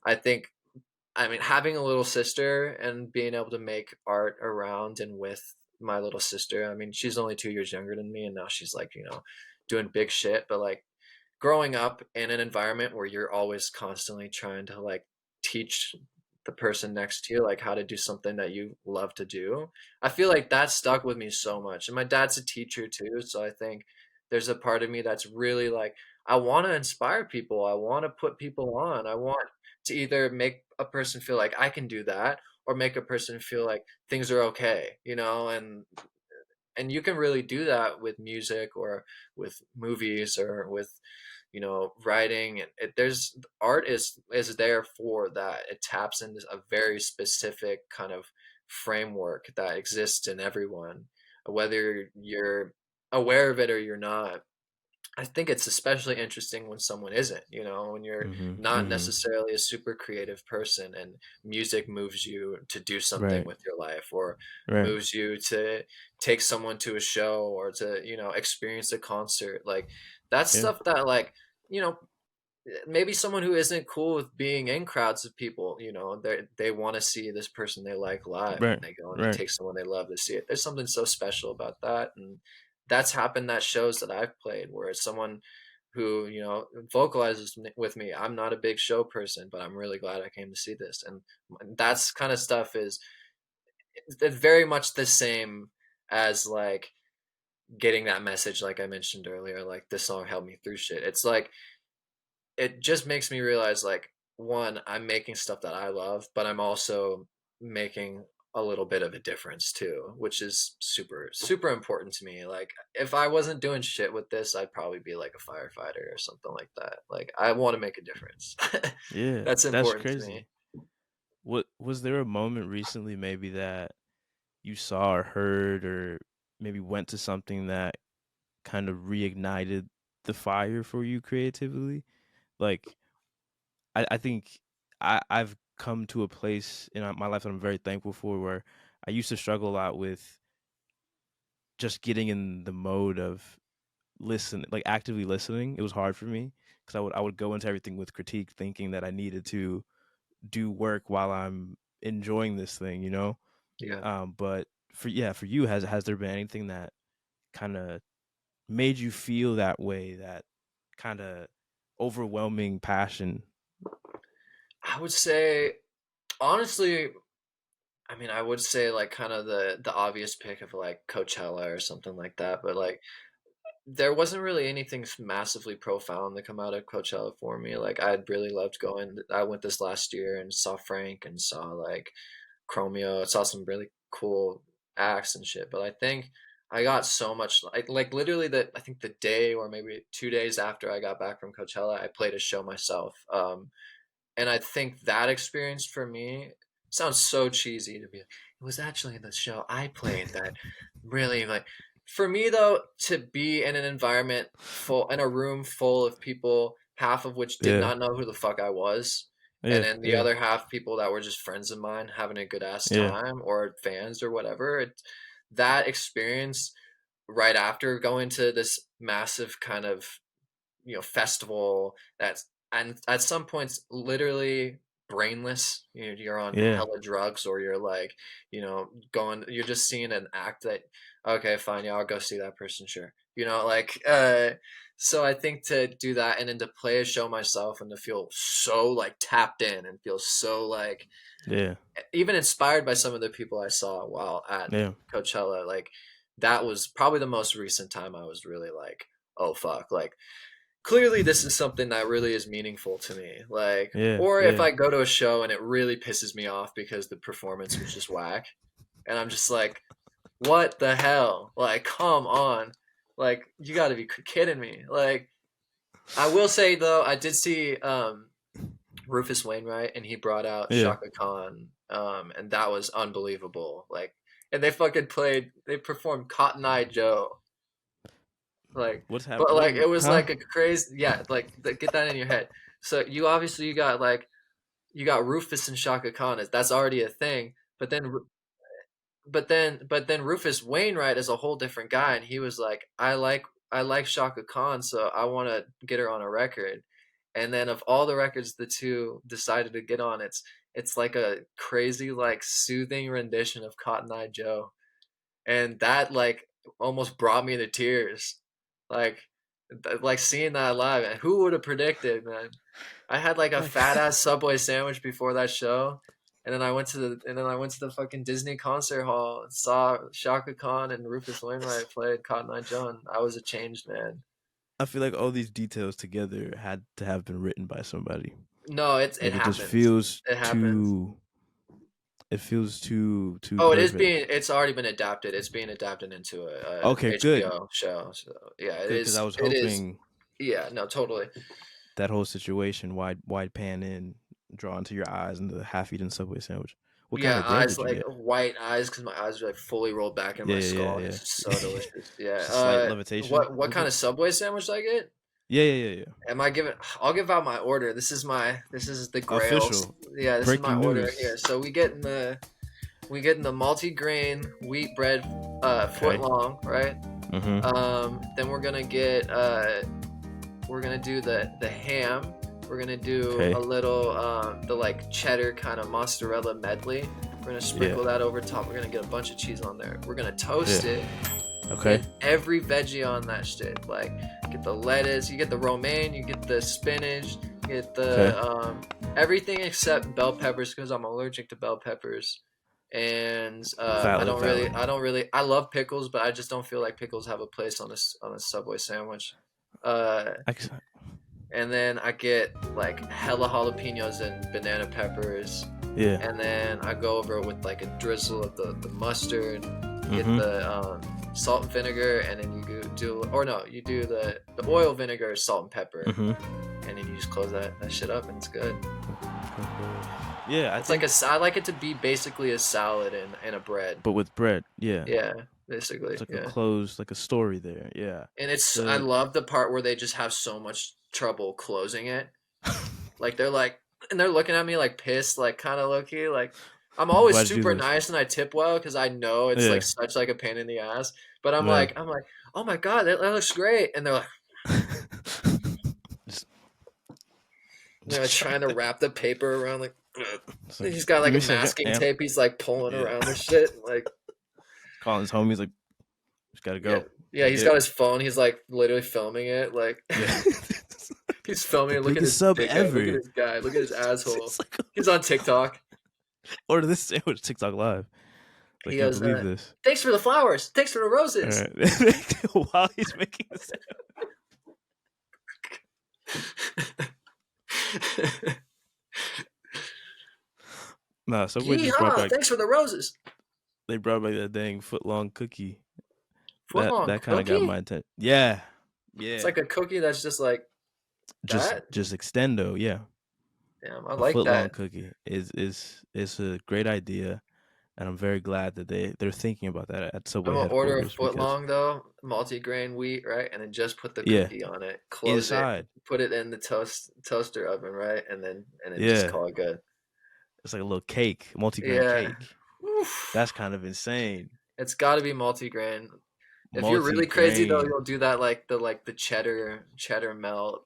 Speaker 1: I think, I mean, having a little sister and being able to make art around and with my little sister, I mean, she's only 2 years younger than me, and now she's like, doing big shit. But like growing up in an environment where you're always constantly trying to like teach the person next to you like how to do something that you love to do, I feel like that stuck with me so much. And my dad's a teacher too, so I think there's a part of me that's really like, I want to inspire people, I want to put people on, I want to either make a person feel like I can do that or make a person feel like things are okay, and you can really do that with music or with movies or with writing. And there's art is there for that. It taps into a very specific kind of framework that exists in everyone, whether you're aware of it or you're not. I think it's especially interesting when someone isn't, when you're
Speaker 2: Mm-hmm.
Speaker 1: not
Speaker 2: Mm-hmm.
Speaker 1: necessarily a super creative person and music moves you to do something
Speaker 2: Right.
Speaker 1: with your life, or
Speaker 2: Right.
Speaker 1: moves you to take someone to a show or to, experience a concert. Like that's
Speaker 2: Yeah.
Speaker 1: stuff that like, you know, maybe someone who isn't cool with being in crowds of people, they want to see this person they like live,
Speaker 2: Right.
Speaker 1: and they go and they
Speaker 2: Right.
Speaker 1: take someone they love to see it. There's something so special about that. And that's happened at shows that I've played where it's someone who, vocalizes with me. I'm not a big show person, but I'm really glad I came to see this. And that's kind of stuff is it's very much the same as like getting that message, like I mentioned earlier, like this song helped me through shit. It's like it just makes me realize like, one, I'm making stuff that I love, but I'm also making a little bit of a difference too, which is super super important to me. Like if I wasn't doing shit with this, I'd probably be like a firefighter or something like that. Like I want to make a difference.
Speaker 2: Yeah.
Speaker 1: That's
Speaker 2: That's
Speaker 1: important to me.
Speaker 2: crazy. What was there a moment recently maybe that you saw or heard or maybe went to something that kind of reignited the fire for you creatively? Like I think I've come to a place in my life that I'm very thankful for, where I used to struggle a lot with just getting in the mode of listen, like actively listening. It was hard for me because I would go into everything with critique, thinking that I needed to do work while I'm enjoying this thing, you know.
Speaker 1: Yeah.
Speaker 2: But for you, has there been anything that kind of made you feel that way, that kind of overwhelming passion?
Speaker 1: I would say, honestly, I mean, I would say like kind of the obvious pick of like Coachella or something like that, but like there wasn't really anything massively profound to come out of Coachella for me. Like I'd really loved going. I went this last year and saw Frank and saw like Chromeo. I saw some really cool acts and shit. But I think I got so much like literally I think the day or maybe 2 days after I got back from Coachella, I played a show myself. And I think that experience for me sounds so cheesy to be like, it was actually the show I played that really like For me though, to be in an in a room full of people, half of which did
Speaker 2: Yeah,
Speaker 1: not know who the fuck I was, and
Speaker 2: yeah,
Speaker 1: then the
Speaker 2: yeah,
Speaker 1: other half people that were just friends of mine having a good ass
Speaker 2: yeah,
Speaker 1: time or fans or whatever, that experience right after going to this massive kind of festival that's and at some points literally brainless. You're on
Speaker 2: yeah,
Speaker 1: hella drugs, or you're like going, you're just seeing an act that, okay, fine, yeah, I'll go see that person, sure, like so I think to do that and then to play a show myself and to feel so like tapped in and feel so like
Speaker 2: yeah,
Speaker 1: even inspired by some of the people I saw while at
Speaker 2: yeah,
Speaker 1: Coachella, like that was probably the most recent time I was really like, oh fuck, like clearly this is something that really is meaningful to me. Like,
Speaker 2: yeah,
Speaker 1: or if
Speaker 2: yeah.
Speaker 1: I go to a show and it really pisses me off because the performance was just whack, and I'm just like, what the hell? Like, come on. Like, you got to be kidding me. Like, I will say though, I did see Rufus Wainwright, and he brought out
Speaker 2: Yeah.
Speaker 1: Shaka Khan, and that was unbelievable. Like, and they performed Cotton Eye Joe, like,
Speaker 2: What's
Speaker 1: but like
Speaker 2: happening?
Speaker 1: it was
Speaker 2: Huh?
Speaker 1: like a crazy, yeah, like get that in your head. So you obviously you got Rufus and Shaka Khan, that's already a thing, but then Rufus Wainwright is a whole different guy, and he was like, I like Shaka Khan, so I want to get her on a record. And then of all the records the two decided to get on, it's like a crazy like soothing rendition of Cotton Eye Joe, and that like almost brought me to tears, like seeing that live. And who would have predicted, man? I had like a
Speaker 2: Like,
Speaker 1: fat ass Subway sandwich before that show, and then I went to the fucking Disney concert hall and saw Shaka Khan and Rufus Wainwright play Cotton Eye Joe. I was a changed man.
Speaker 2: I feel like all these details together had to have been written by somebody.
Speaker 1: No, it
Speaker 2: Like it just
Speaker 1: happens.
Speaker 2: feels
Speaker 1: It happens.
Speaker 2: too. It feels too
Speaker 1: Oh,
Speaker 2: perfect.
Speaker 1: it's already been adapted. It's being adapted into a
Speaker 2: Okay, good,
Speaker 1: HBO show. So yeah, it
Speaker 2: good, because I
Speaker 1: is.
Speaker 2: was
Speaker 1: It is.
Speaker 2: hoping
Speaker 1: Yeah, no, totally.
Speaker 2: that whole situation, wide pan in, draw into your eyes into the half-eaten Subway sandwich. What kind
Speaker 1: Yeah,
Speaker 2: of bread
Speaker 1: eyes
Speaker 2: did you
Speaker 1: like
Speaker 2: get?
Speaker 1: white eyes because my eyes are like fully rolled back in
Speaker 2: Yeah,
Speaker 1: my
Speaker 2: yeah,
Speaker 1: skull, and
Speaker 2: yeah,
Speaker 1: it's just so
Speaker 2: yeah.
Speaker 1: delicious. Yeah.
Speaker 2: Just a slight levitation
Speaker 1: What
Speaker 2: with
Speaker 1: kind
Speaker 2: it.
Speaker 1: of Subway sandwich do I get?
Speaker 2: Yeah, yeah, yeah, yeah.
Speaker 1: Am I giving? I'll give out my order. This is the Grail.
Speaker 2: Official
Speaker 1: Yeah, this is my
Speaker 2: breaking
Speaker 1: order here.
Speaker 2: news.
Speaker 1: So we get in the multi-grain wheat bread, foot
Speaker 2: Okay.
Speaker 1: long, right?
Speaker 2: Mm-hmm.
Speaker 1: Then we're gonna do the ham. We're gonna do a
Speaker 2: Okay.
Speaker 1: little the like cheddar kind of mozzarella medley. We're gonna
Speaker 2: Yeah.
Speaker 1: sprinkle that over top. We're gonna get a bunch of cheese on there. We're gonna toast
Speaker 2: Yeah.
Speaker 1: it.
Speaker 2: Okay.
Speaker 1: Get every veggie on that shit. Like get the lettuce, you get the romaine, you get the spinach, you get
Speaker 2: Okay.
Speaker 1: the everything except bell peppers because I'm allergic to bell peppers. And
Speaker 2: Valid. Valid.
Speaker 1: I love pickles, but I just don't feel like pickles have a place on a Subway sandwich. Uh,
Speaker 2: I, c-
Speaker 1: and then I get like hella jalapenos and banana peppers,
Speaker 2: yeah.
Speaker 1: and then I go over it with like a drizzle of the mustard. You get
Speaker 2: Mm-hmm.
Speaker 1: the salt and vinegar, and then you do the oil, vinegar, salt and pepper,
Speaker 2: Mm-hmm.
Speaker 1: and then you just close that shit up, and it's good.
Speaker 2: Yeah, I
Speaker 1: It's like
Speaker 2: think,
Speaker 1: I like it to be basically a salad and a bread.
Speaker 2: but with bread. Yeah,
Speaker 1: Yeah, basically,
Speaker 2: it's like a
Speaker 1: yeah.
Speaker 2: closed, like a story there. Yeah.
Speaker 1: And I
Speaker 2: The
Speaker 1: love the part where they just have so much trouble closing it. Like they're like, and they're looking at me like pissed, like kind of low key. Like I'm always
Speaker 2: why'd you do
Speaker 1: super
Speaker 2: this?
Speaker 1: nice and I tip well because I know it's like
Speaker 2: Yeah.
Speaker 1: such like a pain in the ass. But
Speaker 2: Yeah.
Speaker 1: I'm like, oh my god, that looks great. And they're like,
Speaker 2: just,
Speaker 1: like
Speaker 2: just
Speaker 1: trying to wrap the paper around. Like
Speaker 2: it's like,
Speaker 1: he's got
Speaker 2: give
Speaker 1: like
Speaker 2: me
Speaker 1: a
Speaker 2: a second.
Speaker 1: masking
Speaker 2: Yeah.
Speaker 1: tape. He's like pulling
Speaker 2: Yeah.
Speaker 1: around the shit. Like
Speaker 2: Calling his homies like, just gotta
Speaker 1: yeah,
Speaker 2: go.
Speaker 1: yeah.
Speaker 2: Gotta
Speaker 1: He's
Speaker 2: get
Speaker 1: got
Speaker 2: it.
Speaker 1: his phone. He's like literally filming it. Like
Speaker 2: Yeah.
Speaker 1: he's filming
Speaker 2: The
Speaker 1: it. Look at
Speaker 2: biggest
Speaker 1: his
Speaker 2: sub
Speaker 1: dick out. Look at
Speaker 2: ever.
Speaker 1: this guy. Look at his asshole.
Speaker 2: It's like,
Speaker 1: He's on TikTok.
Speaker 2: order this sandwich TikTok live. I
Speaker 1: He
Speaker 2: can't
Speaker 1: goes,
Speaker 2: believe this.
Speaker 1: "Thanks for the flowers. Thanks for the
Speaker 2: All
Speaker 1: roses."
Speaker 2: right. While he's making the nah, Subway just brought
Speaker 1: Yeehaw!
Speaker 2: back.
Speaker 1: Thanks for the roses.
Speaker 2: They brought back that dang foot long cookie.
Speaker 1: Footlong
Speaker 2: That kind of got
Speaker 1: cookie.
Speaker 2: my attention. Yeah,
Speaker 1: It's
Speaker 2: yeah.
Speaker 1: like a cookie that's just like that.
Speaker 2: Just extendo. Yeah,
Speaker 1: Damn, I
Speaker 2: a
Speaker 1: like
Speaker 2: foot long
Speaker 1: that.
Speaker 2: cookie is a great idea. and I'm very glad that they're thinking about that at
Speaker 1: I'm
Speaker 2: Subway
Speaker 1: gonna order a
Speaker 2: headquarters
Speaker 1: foot
Speaker 2: because
Speaker 1: long though, multi-grain wheat, right? And then just put the
Speaker 2: yeah,
Speaker 1: cookie on it, close it,
Speaker 2: inside,
Speaker 1: put it in the toaster oven, right? And then just
Speaker 2: yeah,
Speaker 1: call it good.
Speaker 2: it's like a little cake, multi-grain
Speaker 1: Yeah.
Speaker 2: cake. That's
Speaker 1: Oof.
Speaker 2: kind of insane.
Speaker 1: It's got to be multi-grain. If you're really crazy though,
Speaker 2: Multi-grain.
Speaker 1: you'll do that like the cheddar melt.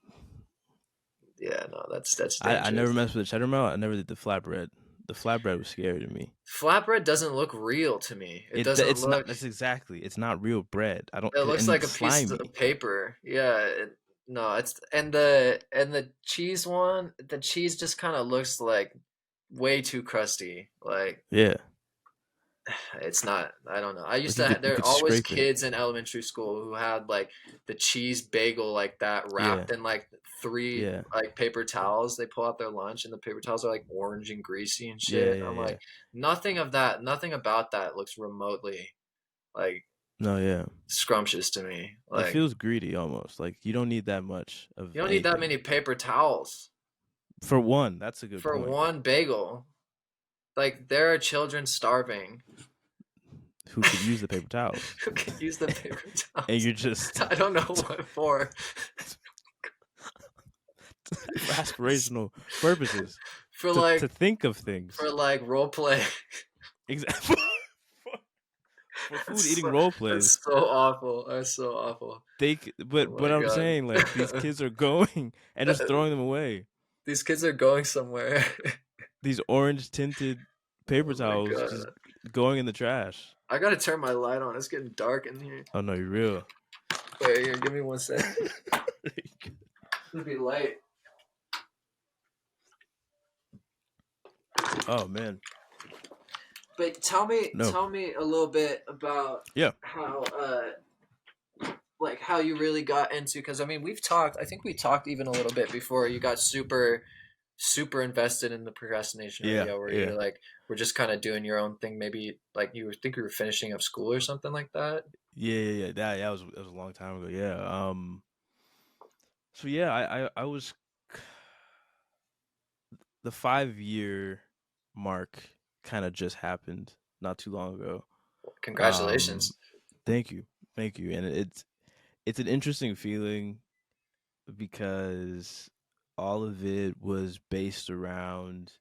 Speaker 1: Yeah, no, that's
Speaker 2: I never
Speaker 1: dangerous.
Speaker 2: messed with the cheddar melt. I never did the flatbread. The flatbread was scary to me.
Speaker 1: Flatbread doesn't look real to me. It doesn't
Speaker 2: It's not.
Speaker 1: look.
Speaker 2: That's exactly. It's not real bread. I don't.
Speaker 1: It looks
Speaker 2: And
Speaker 1: like
Speaker 2: it's
Speaker 1: a piece of
Speaker 2: slimy.
Speaker 1: paper. Yeah. No, it's and the cheese one. The cheese just kind of looks like way too crusty. Like
Speaker 2: Yeah,
Speaker 1: it's not. I don't know. I used
Speaker 2: like
Speaker 1: to.
Speaker 2: you
Speaker 1: There are
Speaker 2: could
Speaker 1: always
Speaker 2: scrape it.
Speaker 1: kids in elementary school who had like the cheese bagel like that
Speaker 2: Yeah,
Speaker 1: wrapped in like three
Speaker 2: yeah,
Speaker 1: like paper towels. They pull out their lunch and the paper towels are like orange and greasy and
Speaker 2: yeah,
Speaker 1: shit.
Speaker 2: yeah,
Speaker 1: I'm
Speaker 2: yeah.
Speaker 1: like, nothing of that. Nothing about that looks remotely like
Speaker 2: No, yeah.
Speaker 1: scrumptious to me.
Speaker 2: It
Speaker 1: Like
Speaker 2: feels greedy almost. Like you don't need that much
Speaker 1: you
Speaker 2: of
Speaker 1: don't need that
Speaker 2: anything.
Speaker 1: many paper towels
Speaker 2: For one, that's a good
Speaker 1: for
Speaker 2: point.
Speaker 1: one bagel. Like there are children starving
Speaker 2: Who could use the paper towels?
Speaker 1: who can use the paper
Speaker 2: And
Speaker 1: towels.
Speaker 2: you're just
Speaker 1: I don't know what for.
Speaker 2: for aspirational purposes
Speaker 1: For
Speaker 2: to
Speaker 1: like
Speaker 2: think of things.
Speaker 1: role play.
Speaker 2: Exactly. For food
Speaker 1: That's
Speaker 2: eating
Speaker 1: so,
Speaker 2: role
Speaker 1: that's
Speaker 2: plays,
Speaker 1: so awful. That's so awful.
Speaker 2: but
Speaker 1: Oh
Speaker 2: but
Speaker 1: my
Speaker 2: I'm saying like these
Speaker 1: god.
Speaker 2: kids are going and just throwing them away.
Speaker 1: These kids are going somewhere.
Speaker 2: These orange tinted paper
Speaker 1: Oh my
Speaker 2: towels just
Speaker 1: god.
Speaker 2: going in the trash.
Speaker 1: I gotta turn my light on. It's getting dark in here.
Speaker 2: Oh no, you're real.
Speaker 1: Wait, here, give me 1 sec. It's gonna be late.
Speaker 2: Oh man.
Speaker 1: But
Speaker 2: No.
Speaker 1: tell me a little bit about
Speaker 2: Yeah.
Speaker 1: how like how you really got into, because I mean we've talked, I think we talked even a little bit before you got super invested in the procrastination
Speaker 2: Yeah.
Speaker 1: radio, where
Speaker 2: Yeah.
Speaker 1: you're like we're just kind of doing your own thing, maybe like think you were finishing up school or something like that.
Speaker 2: Yeah. That was a long time ago. Yeah. So yeah, I was the 5 year mark kind of just happened not too long ago. Um,
Speaker 1: Congratulations.
Speaker 2: thank you, thank you, and it's an interesting feeling because all of it was based around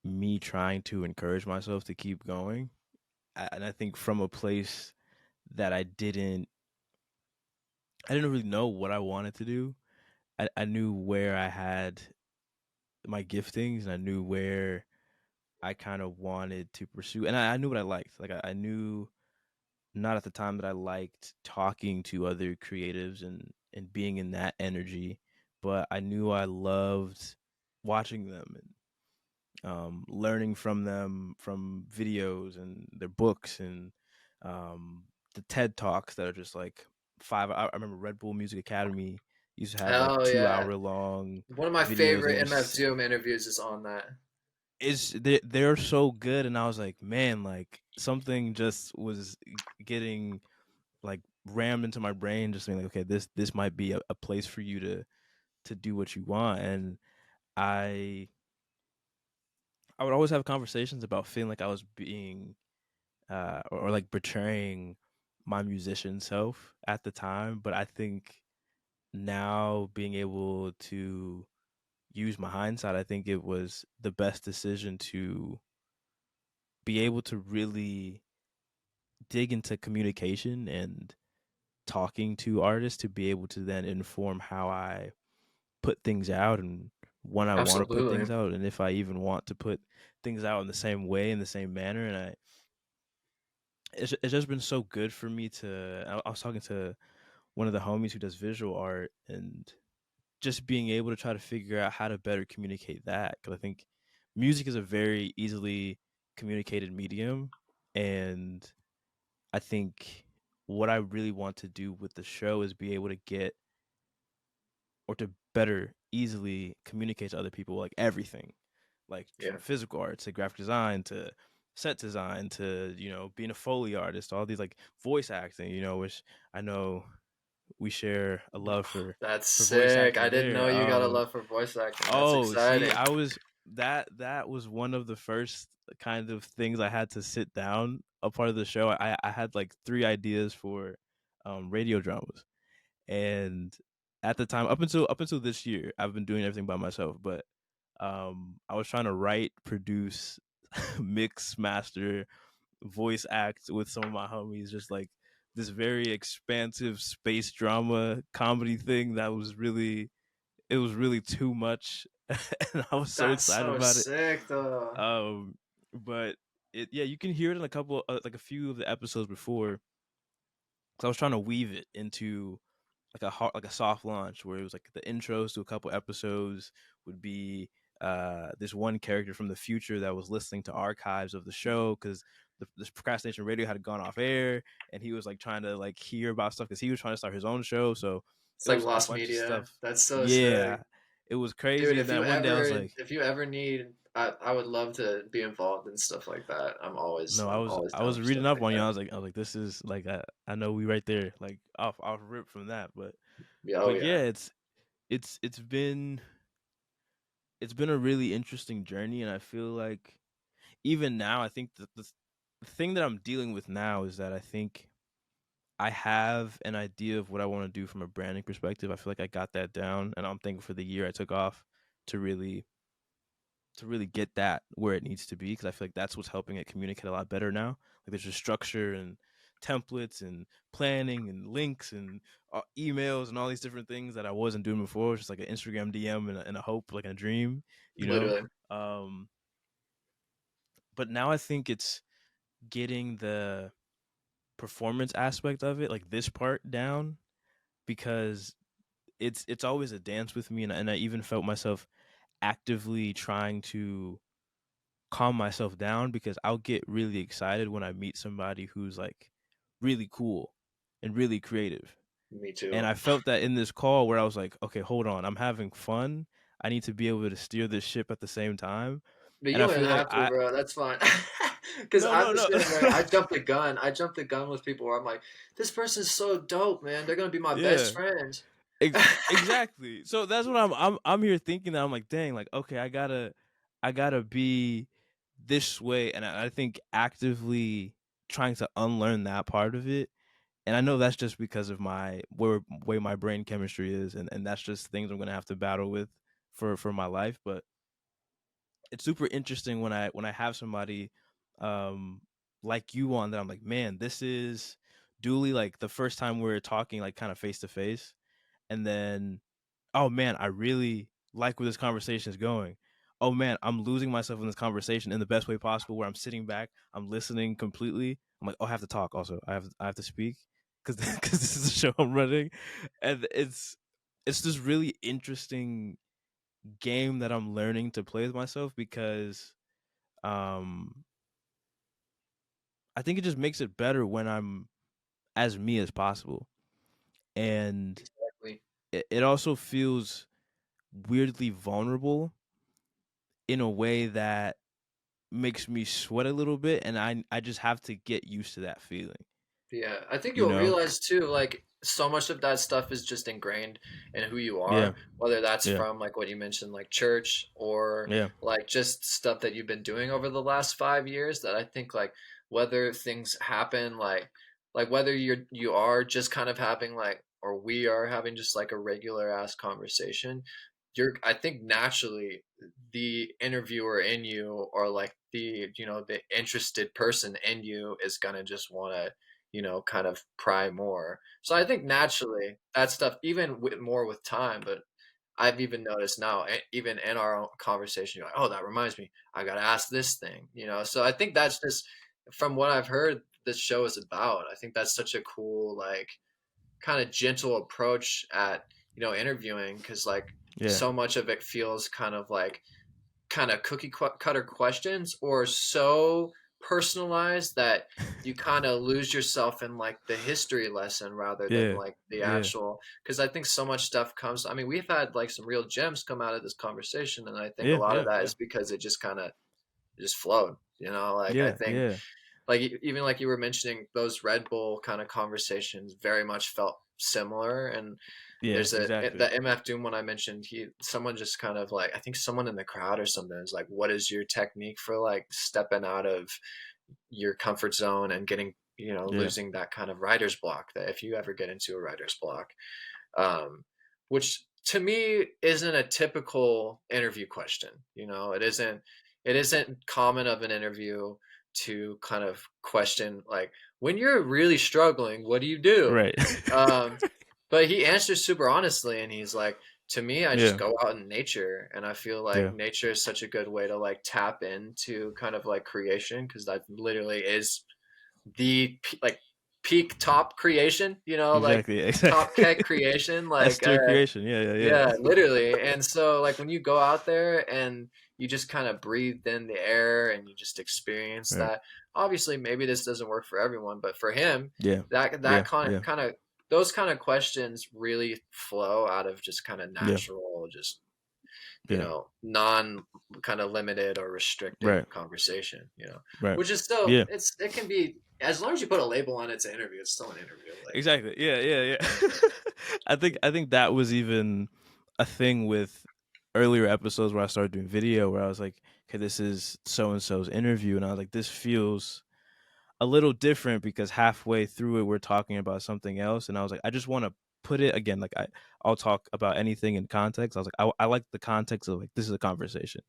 Speaker 2: me trying to encourage myself to keep going, and I think from a place that I didn't really know what I wanted to do. I knew where I had my giftings, and I knew where I kind of wanted to pursue, and I knew what I liked. Like I knew not at the time that I liked talking to other creatives and being in that energy, but I knew I loved watching them and learning from them, from videos and their books and the TED talks that are just like five. I remember Red Bull Music Academy used to have like
Speaker 1: Oh
Speaker 2: two
Speaker 1: yeah.
Speaker 2: hour long
Speaker 1: One of my
Speaker 2: videos, and
Speaker 1: favorite MF Doom interviews is on that.
Speaker 2: they're so good. And I was like, man, like something just was getting like rammed into my brain, just being like, okay, this might be a place for you to do what you want. And I I would always have conversations about feeling like I was being or like betraying my musician self at the time. But I think now being able to use my hindsight, I think it was the best decision to be able to really dig into communication and talking to artists to be able to then inform how I put things out and when I want to put
Speaker 1: Absolutely.
Speaker 2: things out and if I even want to put things out in the same way, in the same manner. And it's just been so good for me I was talking to one of the homies who does visual art and just being able to try to figure out how to better communicate that, because I think music is a very easily communicated medium. And I think what I really want to do with the show is be able to get or to better easily communicate to other people like everything, like from
Speaker 1: Yeah.
Speaker 2: physical art to graphic design to set design to being a Foley artist, all these like voice acting, which I know we share a love for
Speaker 1: That's
Speaker 2: voice
Speaker 1: sick. I
Speaker 2: acting
Speaker 1: didn't
Speaker 2: there.
Speaker 1: know you got a love for voice acting. That's
Speaker 2: Oh, see,
Speaker 1: exciting.
Speaker 2: that was one of the first kind of things I had to sit down a part of the show. I had like 3 ideas for radio dramas, and at the time, up until this year, I've been doing everything by myself. But I was trying to write, produce, mix, master, voice act with some of my homies, just like this very expansive space drama comedy thing that was really, it was really too much, and I was so
Speaker 1: That's
Speaker 2: excited
Speaker 1: so
Speaker 2: about it.
Speaker 1: sick, though.
Speaker 2: Um, but yeah, you can hear it in a couple, like a few of the episodes before. Cause I was trying to weave it into like like a soft launch where it was like the intros to a couple episodes would be this one character from the future that was listening to archives of the show because this procrastination radio had gone off air, and he was like trying to like hear about stuff because he was trying to start his own show. So
Speaker 1: It's
Speaker 2: it
Speaker 1: like
Speaker 2: was like a
Speaker 1: lost
Speaker 2: bunch of
Speaker 1: media.
Speaker 2: stuff.
Speaker 1: That's so sick.
Speaker 2: Yeah, it was
Speaker 1: Dude,
Speaker 2: crazy. And then one day I was like,
Speaker 1: if you ever need, I would love to be involved in stuff like that.
Speaker 2: no,
Speaker 1: I'm always
Speaker 2: I
Speaker 1: down
Speaker 2: was
Speaker 1: for
Speaker 2: reading
Speaker 1: stuff
Speaker 2: up
Speaker 1: like
Speaker 2: on you.
Speaker 1: that.
Speaker 2: I was like, this is like I know we right there, like off rip from that.
Speaker 1: Yeah, oh
Speaker 2: But
Speaker 1: yeah,
Speaker 2: yeah, it's it's been it's been a really interesting journey, and I feel like even now, I think the thing that I'm dealing with now is that I think I have an idea of what I want to do from a branding perspective. I feel like I got that down, and I'm thankful for the year I took off to really get that where it needs to be, because I feel like that's what's helping it communicate a lot better now. Like there's just structure and templates and planning and links and emails and all these different things that I wasn't doing before. It's just like an Instagram DM and a hope, like a dream, you know.
Speaker 1: literally.
Speaker 2: Um, but now I think it's getting the performance aspect of it, like this part, down, because it's always a dance with me, and I even felt myself actively trying to calm myself down because I'll get really excited when I meet somebody who's like really cool and really creative.
Speaker 1: Me
Speaker 2: And
Speaker 1: too.
Speaker 2: I felt that in this call where I was like, okay, hold on, I'm having fun. I need to be able to steer this ship at the same time.
Speaker 1: But you
Speaker 2: And I
Speaker 1: don't even
Speaker 2: feel like
Speaker 1: have to, bro. That's fine. Because
Speaker 2: no,
Speaker 1: I'm
Speaker 2: no,
Speaker 1: the
Speaker 2: no.
Speaker 1: same way. I jumped the gun. I jumped the gun with people where I'm like, this person's so dope, man. They're gonna be my best
Speaker 2: Yeah.
Speaker 1: friend.
Speaker 2: Exactly. So that's what I'm here thinking that I'm like, dang, like, okay, I gotta be this way. And I think actively trying to unlearn that part of it. And I know that's just because of my way my brain chemistry is, and that's just things I'm gonna have to battle with for my life. But it's super interesting when I have somebody um like you on that I'm like, man, this is duly like the first time we're talking like kind of face to face, and then oh man, I really like where this conversation is going. Oh man, I'm losing myself in this conversation in the best way possible, where I'm sitting back, I'm listening completely. I'm like, oh, I have to talk also. I have to speak because this is the show I'm running, and it's this really interesting game that I'm learning to play with myself because um I think it just makes it better when I'm as me as possible, and
Speaker 1: Exactly.
Speaker 2: it also feels weirdly vulnerable in a way that makes me sweat a little bit, and I just have to get used to that feeling,
Speaker 1: Yeah, I think
Speaker 2: you
Speaker 1: you'll
Speaker 2: know?
Speaker 1: realize too, like so much of that stuff is just ingrained in who you
Speaker 2: Yeah,
Speaker 1: are, whether that's
Speaker 2: yeah,
Speaker 1: from like what you mentioned, like church, or
Speaker 2: yeah,
Speaker 1: like just stuff that you've been doing over the last 5 years. That I think like whether things happen like whether you are just kind of having like or we are having just like a regular ass conversation, you're I think naturally the interviewer in you or like the interested person in you is gonna just want to kind of pry more. So I think naturally that stuff, even more with time, but I've even noticed now, even in our own conversation, you're like, oh, that reminds me, I got to ask this thing. So I think that's just from what I've heard this show is about. I think that's such a cool, like, kind of gentle approach at, interviewing because, like,
Speaker 2: yeah,
Speaker 1: so much of it feels kind of like kind of cutter questions or so personalized that you kind of lose yourself in like the history lesson rather than
Speaker 2: yeah,
Speaker 1: like the
Speaker 2: yeah,
Speaker 1: actual because I think so much stuff comes. I mean, we've had like some real gems come out of this conversation, and I think a
Speaker 2: yeah,
Speaker 1: lot of
Speaker 2: yeah,
Speaker 1: that
Speaker 2: yeah,
Speaker 1: is because it just kind of just flowed. Like I
Speaker 2: yeah,
Speaker 1: think
Speaker 2: yeah,
Speaker 1: like even like you were mentioning those Red Bull kind of conversations very much felt similar. And
Speaker 2: Yeah,
Speaker 1: there's
Speaker 2: exactly.
Speaker 1: the MF Doom one I mentioned. Someone just kind of like, I think someone in the crowd or something is like, "What is your technique for like stepping out of your comfort zone and getting,
Speaker 2: Yeah.
Speaker 1: losing that kind of writer's block, that if you ever get into a writer's block," um, which to me isn't a typical interview question. It isn't common of an interview to kind of question like, when you're really struggling, what do you do?
Speaker 2: Right.
Speaker 1: Um, but he answers super honestly, and he's like, to me, I just
Speaker 2: Yeah.
Speaker 1: go out in nature, and I feel like
Speaker 2: Yeah.
Speaker 1: nature is such a good way to like tap into kind of like creation, because that literally is the like peak top creation, like
Speaker 2: Exactly.
Speaker 1: top
Speaker 2: Exactly.
Speaker 1: keg creation,
Speaker 2: S
Speaker 1: like
Speaker 2: tier creation. Yeah. Yeah.
Speaker 1: yeah,
Speaker 2: Yeah.
Speaker 1: literally. And so like when you go out there and you just kind of breathe in the air and you just experience
Speaker 2: Right.
Speaker 1: that. Obviously, maybe this doesn't work for everyone, but for him,
Speaker 2: Yeah.
Speaker 1: that
Speaker 2: Yeah.
Speaker 1: kind
Speaker 2: Yeah.
Speaker 1: of those kind of questions really flow out of just kind of
Speaker 2: Yeah.
Speaker 1: natural, just
Speaker 2: Yeah.
Speaker 1: non kind of limited or restricted
Speaker 2: Right.
Speaker 1: conversation,
Speaker 2: Right.
Speaker 1: which is still,
Speaker 2: Yeah.
Speaker 1: it can be, as long as you put a label on it, it's an interview. It's still an interview. Like,
Speaker 2: Exactly. Yeah. Yeah. Yeah. I think that was even a thing with earlier episodes where I started doing video, where I was like, okay, this is so and so's interview, and I was like, this feels a little different because halfway through it we're talking about something else, and I was like, I just want to put it again, like I'll talk about anything in context. I was like, I like the context of like, this is a conversation,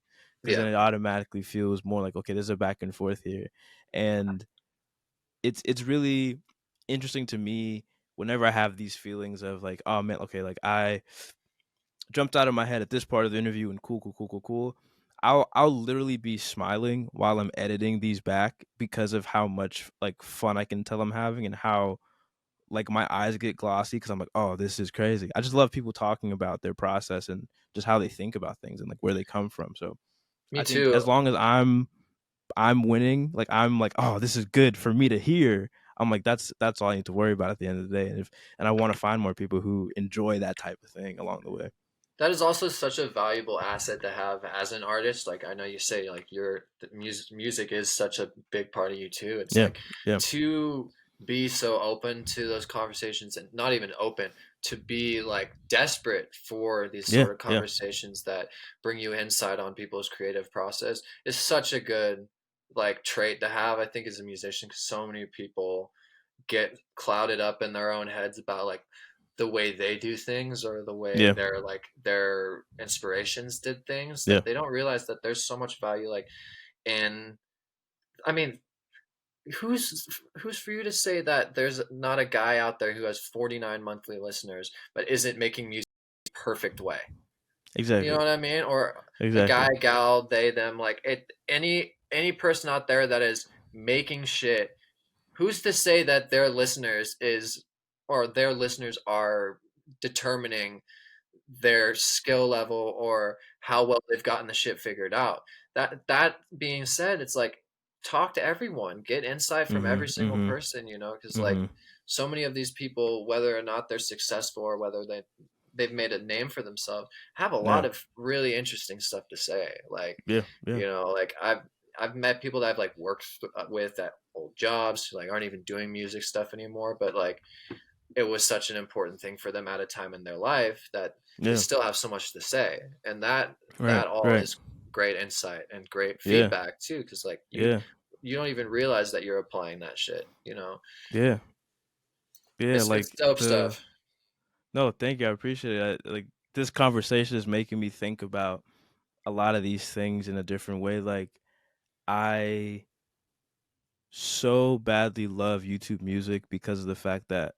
Speaker 2: because then
Speaker 1: yeah,
Speaker 2: it automatically feels more like, okay, there's a back and forth here. And it's really interesting to me whenever I have these feelings of like, oh man, okay, like I jumped out of my head at this part of the interview and cool, cool, cool, cool, cool. I'll literally be smiling while I'm editing these back because of how much like fun I can tell I'm having, and how like my eyes get glossy because I'm like, oh, this is crazy. I just love people talking about their process and just how they think about things and like where they come from. So
Speaker 1: me
Speaker 2: I think
Speaker 1: too.
Speaker 2: as long as I'm winning, like I'm like, oh, this is good for me to hear. I'm like, that's all I need to worry about at the end of the day. And I want to find more people who enjoy that type of thing along the way.
Speaker 1: That is also such a valuable asset to have as an artist. Like, I know you say like your music is such a big part of you too. It's
Speaker 2: Yeah.
Speaker 1: like,
Speaker 2: Yeah.
Speaker 1: to be so open to those conversations, and not even open, to be like desperate for these
Speaker 2: Yeah.
Speaker 1: sort of
Speaker 2: Yeah.
Speaker 1: conversations that bring you insight on people's creative process, is such a good like trait to have, I think, as a musician, because so many people get clouded up in their own heads about like the way they do things, or the way
Speaker 2: Yeah.
Speaker 1: their inspirations did things,
Speaker 2: Yeah.
Speaker 1: that they don't realize that there's so much value like in, I mean, who's who's for you to say that there's not a guy out there who has 49 monthly listeners but isn't making music the perfect way? You know
Speaker 2: Exactly.
Speaker 1: what I mean? Or a guy,
Speaker 2: Exactly.
Speaker 1: gal, they, them, like it, any person out there that is making shit, who's to say that their listeners are determining their skill level or how well they've gotten the shit figured out? That being said, it's like, talk to everyone, get insight from every
Speaker 2: Mhm.
Speaker 1: single
Speaker 2: Mhm.
Speaker 1: person, because like
Speaker 2: Mhm.
Speaker 1: so many of these people, whether or not they're successful or whether they've made a name for themselves, have a lot
Speaker 2: Yeah.
Speaker 1: of really interesting stuff to say. Like,
Speaker 2: Yeah. Yeah.
Speaker 1: like I've met people that I've like worked with at old jobs who like aren't even doing music stuff anymore, but like it was such an important thing for them at a time in their life that they
Speaker 2: Yeah.
Speaker 1: still have so much to say. And that
Speaker 2: Right.
Speaker 1: all
Speaker 2: Right.
Speaker 1: is great insight and great
Speaker 2: Yeah.
Speaker 1: feedback too, because like
Speaker 2: Yeah.
Speaker 1: you don't even realize that you're applying that shit.
Speaker 2: Yeah. Yeah.
Speaker 1: It's
Speaker 2: Like
Speaker 1: dope
Speaker 2: the
Speaker 1: stuff.
Speaker 2: no, thank you. I appreciate it. Like this conversation is making me think about a lot of these things in a different way. Like I so badly love YouTube Music because of the fact that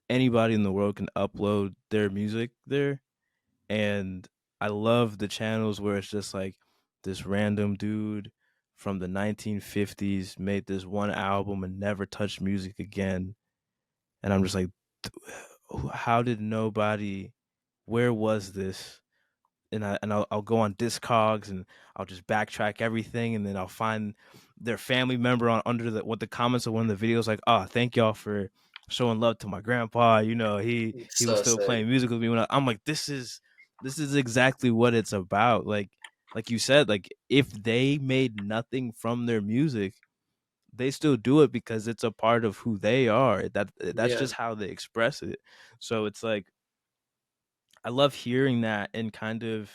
Speaker 2: anybody in the world can upload their music there. And I love the channels where it's just like this random dude from the 1950s made this one album and never touched music again. And I'm just like, how did nobody, where was this? And I'll go on Discogs and I'll just backtrack everything, and then I'll find their family member on under the comments of one of the videos like, oh, thank y'all for showing love to my grandpa. He was
Speaker 1: So
Speaker 2: still
Speaker 1: sick.
Speaker 2: playing music with me when I'm like, this is exactly what it's about. Like you said, like if they made nothing from their music, they still do it because it's a part of who they are. That's
Speaker 1: Yeah,
Speaker 2: just how they express it. So it's like I love hearing that and kind of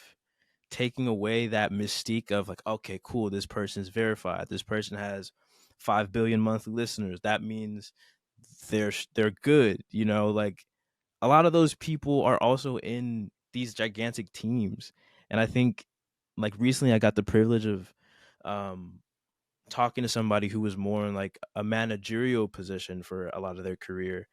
Speaker 2: taking away that mystique of like, okay, cool, this person's verified. This person has 5 billion monthly listeners. That means they're good, you know, like a lot of those people are also in these gigantic teams. And I think like recently I got the privilege of um talking to somebody who was more in like a managerial position for a lot of their career,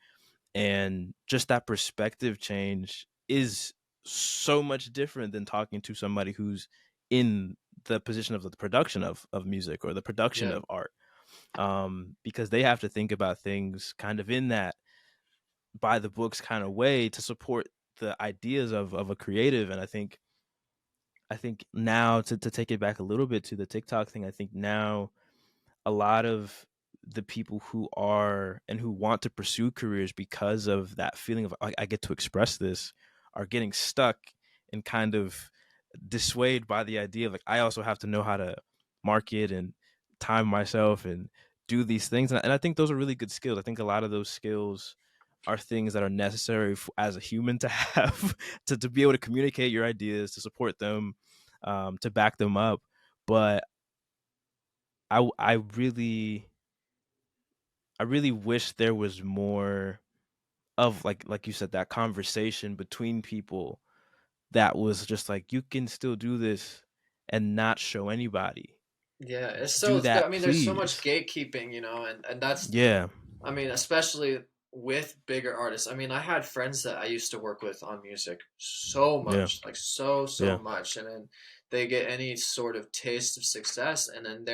Speaker 2: and just that perspective change is so much different than talking to somebody who's in the position of the production of music or the production
Speaker 1: yeah,
Speaker 2: of art, because they have to think about things kind of in that by the books kind of way to support the ideas of a creative. And I think now to take it back a little bit to the TikTok thing, I think now a lot of the people who are and who want to pursue careers because of that feeling of I get to express this are getting stuck and kind of dissuaded by the idea of like I also have to know how to market and time myself and do these things. And I think those are really good skills. I think a lot of those skills are things that are necessary as a human to have to be able to communicate your ideas, to support them, to back them up. But I really wish there was more of like you said, that conversation between people that was just like you can still do this and not show anybody.
Speaker 1: yeah. It's
Speaker 2: Do
Speaker 1: so I
Speaker 2: that,
Speaker 1: mean, there's so much
Speaker 2: please.
Speaker 1: gatekeeping, and that's,
Speaker 2: Yeah,
Speaker 1: I mean, especially with bigger artists. I mean, I had friends that I used to work with on music so
Speaker 2: yeah,
Speaker 1: much, like so
Speaker 2: yeah,
Speaker 1: much, and then they get any sort of taste of success, and then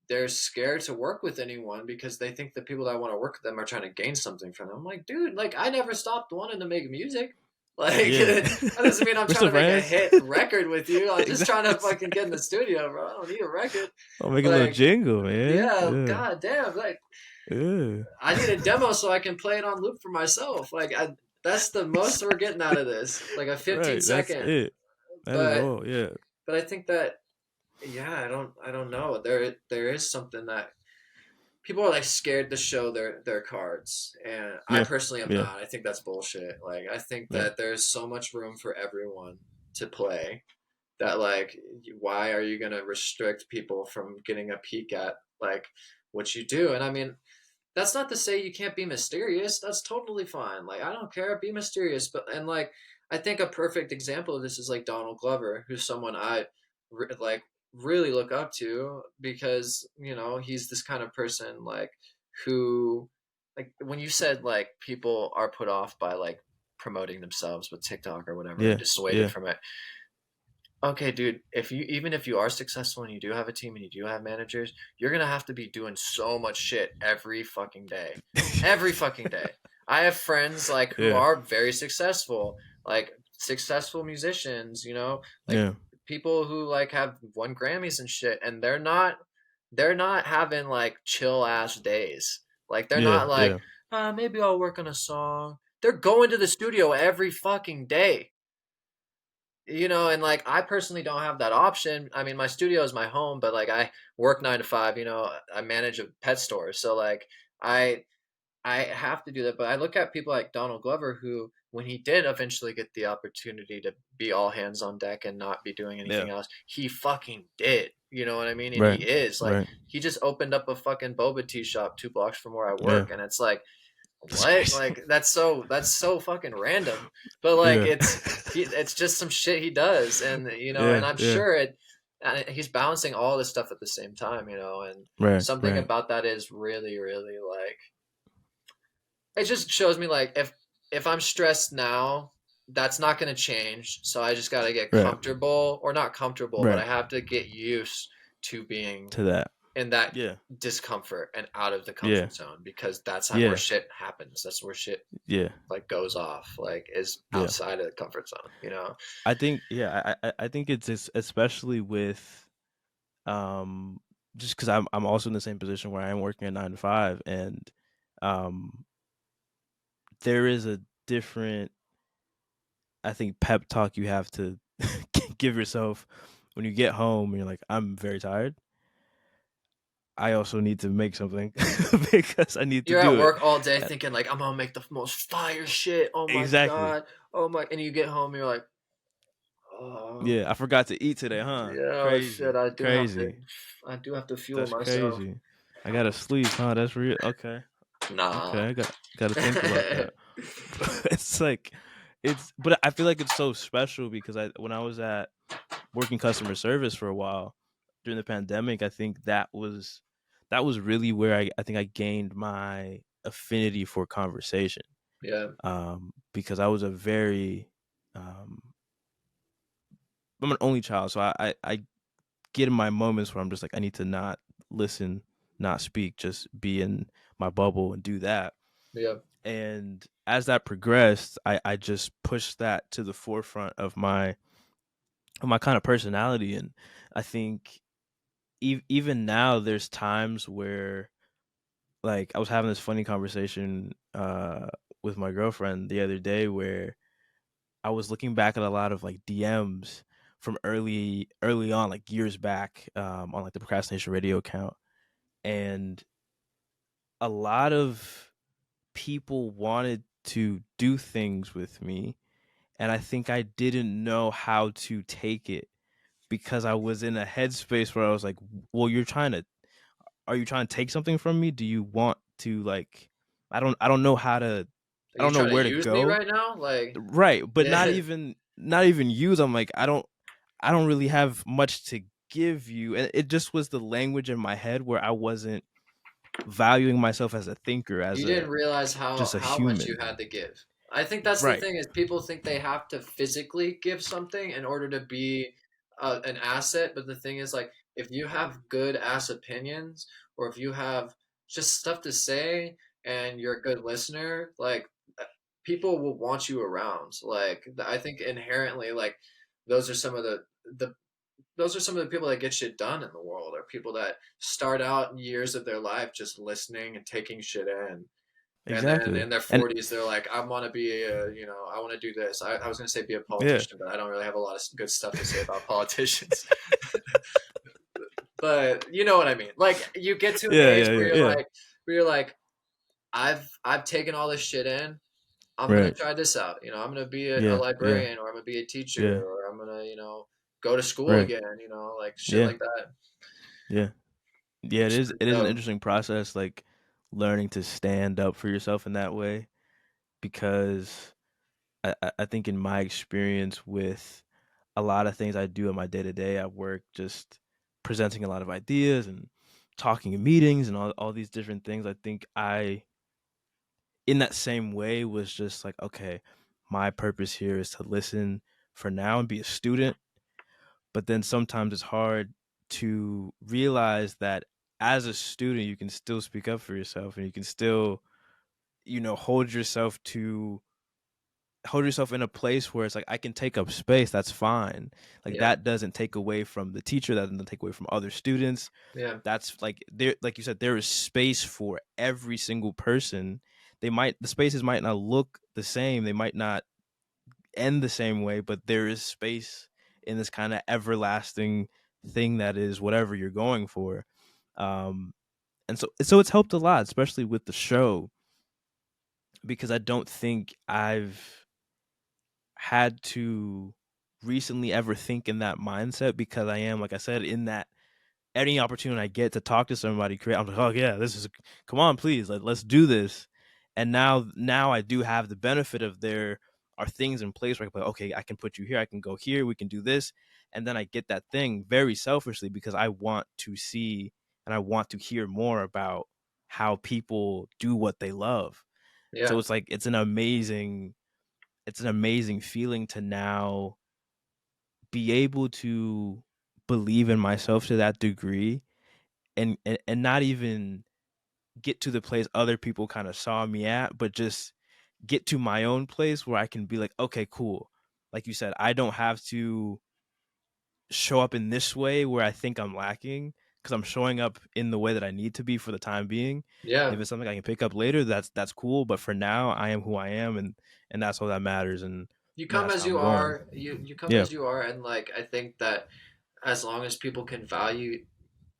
Speaker 1: they're scared to work with anyone because they think the people that want to work with them are trying to gain something from them. I'm like, dude, like I never stopped wanting to make music. Like
Speaker 2: yeah.
Speaker 1: that doesn't mean I'm
Speaker 2: We're
Speaker 1: trying
Speaker 2: still
Speaker 1: to make a
Speaker 2: friends.
Speaker 1: hit record with you. I'm just trying to fucking get in
Speaker 2: Exactly.
Speaker 1: the studio, bro. I don't need a record.
Speaker 2: I'll make a little
Speaker 1: Like,
Speaker 2: jingle, man.
Speaker 1: yeah,
Speaker 2: Yeah,
Speaker 1: god damn, like
Speaker 2: yeah.
Speaker 1: I need a demo so I can play it on loop for myself. That's the most we're getting out of
Speaker 2: Exactly.
Speaker 1: this, like a 15
Speaker 2: Right. That's
Speaker 1: second.
Speaker 2: it. That is
Speaker 1: But
Speaker 2: all. Yeah.
Speaker 1: I think that, yeah, I don't know. There is something that people are like scared to show their cards, and I
Speaker 2: Yeah.
Speaker 1: personally am
Speaker 2: Yeah.
Speaker 1: not. I think that's bullshit. Like I think
Speaker 2: Yeah.
Speaker 1: that there's so much room for everyone to play that, like, why are you going to restrict people from getting a peek at like what you do? And I mean, that's not to say you can't be mysterious. That's totally fine. Like I don't care, be mysterious. But and like I think a perfect example of this is like Donald Glover, who's someone I like really look up to because he's this kind of person like who, like when you said like people are put off by like promoting themselves with TikTok or whatever, or
Speaker 2: Yeah.
Speaker 1: dissuaded
Speaker 2: Yeah.
Speaker 1: from it. Okay, dude, if you even if you are successful and you do have a team and you do have managers, you're gonna have to be doing so much shit every fucking day. Every fucking day. I have friends like who
Speaker 2: Yeah.
Speaker 1: are very successful, like successful musicians, like
Speaker 2: Yeah.
Speaker 1: people who like have won Grammys and shit, and they're not having like chill ass days. Like they're
Speaker 2: Yeah.
Speaker 1: not like,
Speaker 2: Yeah.
Speaker 1: maybe I'll work on a song. They're going to the studio every fucking day. And like I personally don't have that option. I mean, my studio is my home, but like I work 9 to 5. I manage a pet store, so like I I have to do that. But I look at people like Donald Glover, who when he did eventually get the opportunity to be all hands on deck and not be doing
Speaker 2: Yeah.
Speaker 1: anything else, he fucking did. You know what I mean? And he
Speaker 2: Right.
Speaker 1: is like,
Speaker 2: Right.
Speaker 1: he just opened up a fucking boba tea shop 2 blocks from where I
Speaker 2: Yeah.
Speaker 1: work, and it's like,
Speaker 2: That's
Speaker 1: what?
Speaker 2: crazy.
Speaker 1: Like that's so fucking random. But like
Speaker 2: Yeah.
Speaker 1: it's just some shit he does, and
Speaker 2: Yeah.
Speaker 1: I'm
Speaker 2: Yeah.
Speaker 1: sure he's balancing all this stuff at the same time, and
Speaker 2: Right.
Speaker 1: something
Speaker 2: Right.
Speaker 1: about that is really, really like, it just shows me like if I'm stressed now, that's not going to change. So I just got to get
Speaker 2: Right.
Speaker 1: comfortable, or not comfortable, but
Speaker 2: Right.
Speaker 1: I have to get used to being
Speaker 2: To that.
Speaker 1: in that
Speaker 2: Yeah.
Speaker 1: discomfort and out of the
Speaker 2: Yeah.
Speaker 1: comfort zone, because that's where
Speaker 2: Yeah.
Speaker 1: shit happens. That's where shit
Speaker 2: Yeah.
Speaker 1: like goes off, like is
Speaker 2: Yeah.
Speaker 1: outside of the comfort zone.
Speaker 2: I think yeah, I think it's especially with um just because I'm also in the same position where I am working at 9 to 5, and um there is a different, I think, pep talk you have to give yourself when you get home and you're like, I'm very tired. I also need to make something because I need to
Speaker 1: You're at
Speaker 2: do it.
Speaker 1: work all day
Speaker 2: Uh,
Speaker 1: thinking like, I'm gonna make the most fire shit. Oh my
Speaker 2: Exactly.
Speaker 1: god. Oh my, and you get home, you're like, oh
Speaker 2: Yeah, I forgot to eat today, huh?
Speaker 1: yeah, oh shit,
Speaker 2: Crazy. Crazy.
Speaker 1: I do have to fuel
Speaker 2: That's
Speaker 1: myself.
Speaker 2: crazy. I gotta sleep, huh? That's real. Okay.
Speaker 1: Nah.
Speaker 2: Okay, I gotta think about that. It's like but I feel like it's so special because I when I was at working customer service for a while during the pandemic, I think that was really where I think I gained my affinity for conversation.
Speaker 1: Yeah,
Speaker 2: Because I was a very um I'm an only child, so I get in my moments where I'm just like I need to not listen, not speak, just be in my bubble and do that.
Speaker 1: yeah,
Speaker 2: And as that progressed, I just pushed that to the forefront of my kind of personality. And I think even now there's times where, like, I was having this funny conversation with my girlfriend the other day where I was looking back at a lot of like DMs from early on, like years back, on like the Procrastination Radio account, and a lot of people wanted to do things with me, and I think I didn't know how to take it because I was in a headspace where I was like, "Well, are you trying to take something from me? Do you want to, like, I don't know how to,
Speaker 1: are
Speaker 2: I
Speaker 1: you
Speaker 2: don't know
Speaker 1: trying to
Speaker 2: where to
Speaker 1: use me
Speaker 2: go."
Speaker 1: right now? Like,
Speaker 2: Right, but
Speaker 1: yeah.
Speaker 2: not even use. I'm like, I don't really have much to give you, and it just was the language in my head where I wasn't valuing myself as a thinker, as
Speaker 1: You
Speaker 2: a
Speaker 1: didn't realize
Speaker 2: just a
Speaker 1: how much you
Speaker 2: human.
Speaker 1: had to give. I think that's the
Speaker 2: Right.
Speaker 1: thing is people think they have to physically give something in order to be an asset, but the thing is like if you have good ass opinions or if you have just stuff to say and you're a good listener, like people will want you around. Like I think inherently like those are some of the those are some of the people that get shit done in the world are people that start out years of their life just listening and taking shit in and then
Speaker 2: Exactly.
Speaker 1: in their
Speaker 2: And
Speaker 1: 40s they're like I want to be a, you know, I want to do this. I was going to say be a
Speaker 2: yeah.
Speaker 1: politician but I don't really have a lot of good stuff to say about politicians. But you know what I mean, like you get to an
Speaker 2: Yeah,
Speaker 1: age
Speaker 2: yeah, yeah, yeah.
Speaker 1: where you're like I've taken all this shit in. I'm gonna
Speaker 2: Right.
Speaker 1: try this out. You know, I'm gonna be a
Speaker 2: Yeah, yeah,
Speaker 1: librarian or I'm gonna be a teacher
Speaker 2: yeah.
Speaker 1: or I'm gonna, you know, go to school
Speaker 2: Right.
Speaker 1: again, you know, like shit
Speaker 2: Yeah.
Speaker 1: like that.
Speaker 2: Yeah. Yeah,
Speaker 1: Which is
Speaker 2: it is an
Speaker 1: dope.
Speaker 2: interesting process, like learning to stand up for yourself in that way, because I think in my experience with a lot of things I do in my day to day at work, just presenting a lot of ideas and talking in meetings and all these different things, I think I, in that same way, was just like, okay, my purpose here is to listen for now and be a student. But then sometimes it's hard to realize that as a student, you can still speak up for yourself and you can still, hold yourself in a place where it's like I can take up space. That's fine. Like
Speaker 1: Yeah.
Speaker 2: that doesn't take away from the teacher. That doesn't take away from other students.
Speaker 1: Yeah.
Speaker 2: That's like there, like you said, there is space for every single person. The spaces might not look the same. They might not end the same way, but there is space in this kind of everlasting thing that is whatever you're going for. Um, and so it's helped a lot, especially with the show, because I don't think I've had to recently ever think in that mindset, because I am, like I said, in that any opportunity I get to talk to somebody, create, I'm like, oh yeah, come on, please, let's do this. And now I do have the benefit of there are things in place where I can be like, okay, I can put you here, I can go here, we can do this, and then I get that thing very selfishly because I want to see and I want to hear more about how people do what they love. So
Speaker 1: Yeah.
Speaker 2: it's like it's an amazing feeling to now be able to believe in myself to that degree, and not even get to the place other people kind of saw me at, but just get to my own place where I can be like, okay, cool. Like you said, I don't have to show up in this way where I think I'm lacking, because I'm showing up in the way that I need to be for the time being. And
Speaker 1: Yeah.
Speaker 2: if it's something I can pick up later, that's cool. But for now, I am who I am, and that's all that matters. And
Speaker 1: You come
Speaker 2: that's
Speaker 1: as
Speaker 2: how I'm
Speaker 1: you
Speaker 2: going.
Speaker 1: are. You come
Speaker 2: Yeah.
Speaker 1: as you are and like I think that as long as people can value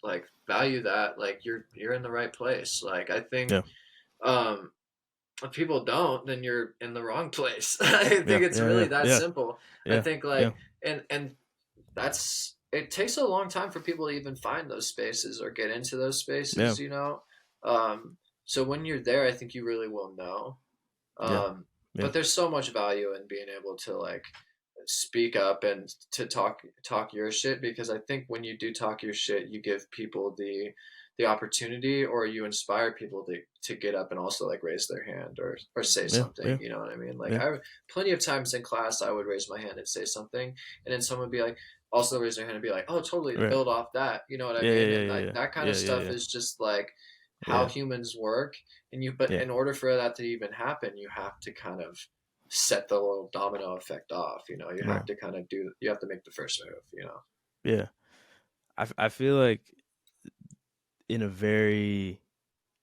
Speaker 1: like value that, like you're in the right place. Like I think
Speaker 2: Yeah.
Speaker 1: um if people don't, then you're in the wrong place. I
Speaker 2: Yeah.
Speaker 1: think it's
Speaker 2: Yeah.
Speaker 1: really
Speaker 2: Yeah.
Speaker 1: that
Speaker 2: Yeah.
Speaker 1: simple. I
Speaker 2: Yeah.
Speaker 1: think
Speaker 2: Yeah.
Speaker 1: like and that's it takes a long time for people to even find those spaces or get into those
Speaker 2: Yeah.
Speaker 1: spaces, um so when you're there, I think you really will know.
Speaker 2: Yeah.
Speaker 1: um
Speaker 2: Yeah.
Speaker 1: but there's so much value in being able to like speak up and to talk your shit, because I think when you do talk your shit, you give people the opportunity, or you inspire people to get up and also like raise their hand or say
Speaker 2: Yeah.
Speaker 1: something.
Speaker 2: Yeah.
Speaker 1: You know what I mean? Like
Speaker 2: Yeah.
Speaker 1: I plenty of times in class I would raise my hand and say something, and then someone would be like, also raise their hand and be like, oh, totally, to
Speaker 2: Right.
Speaker 1: build off that. You know what I
Speaker 2: Yeah. Yeah.
Speaker 1: mean?
Speaker 2: Yeah.
Speaker 1: And like
Speaker 2: Yeah.
Speaker 1: that kind of
Speaker 2: Yeah. Yeah.
Speaker 1: stuff
Speaker 2: Yeah.
Speaker 1: is just like how
Speaker 2: Yeah.
Speaker 1: humans work. But
Speaker 2: Yeah.
Speaker 1: in order for that to even happen, you have to kind of set the little domino effect off. You
Speaker 2: Right.
Speaker 1: have to kind of you have to make the first move.
Speaker 2: Yeah. I feel like in a very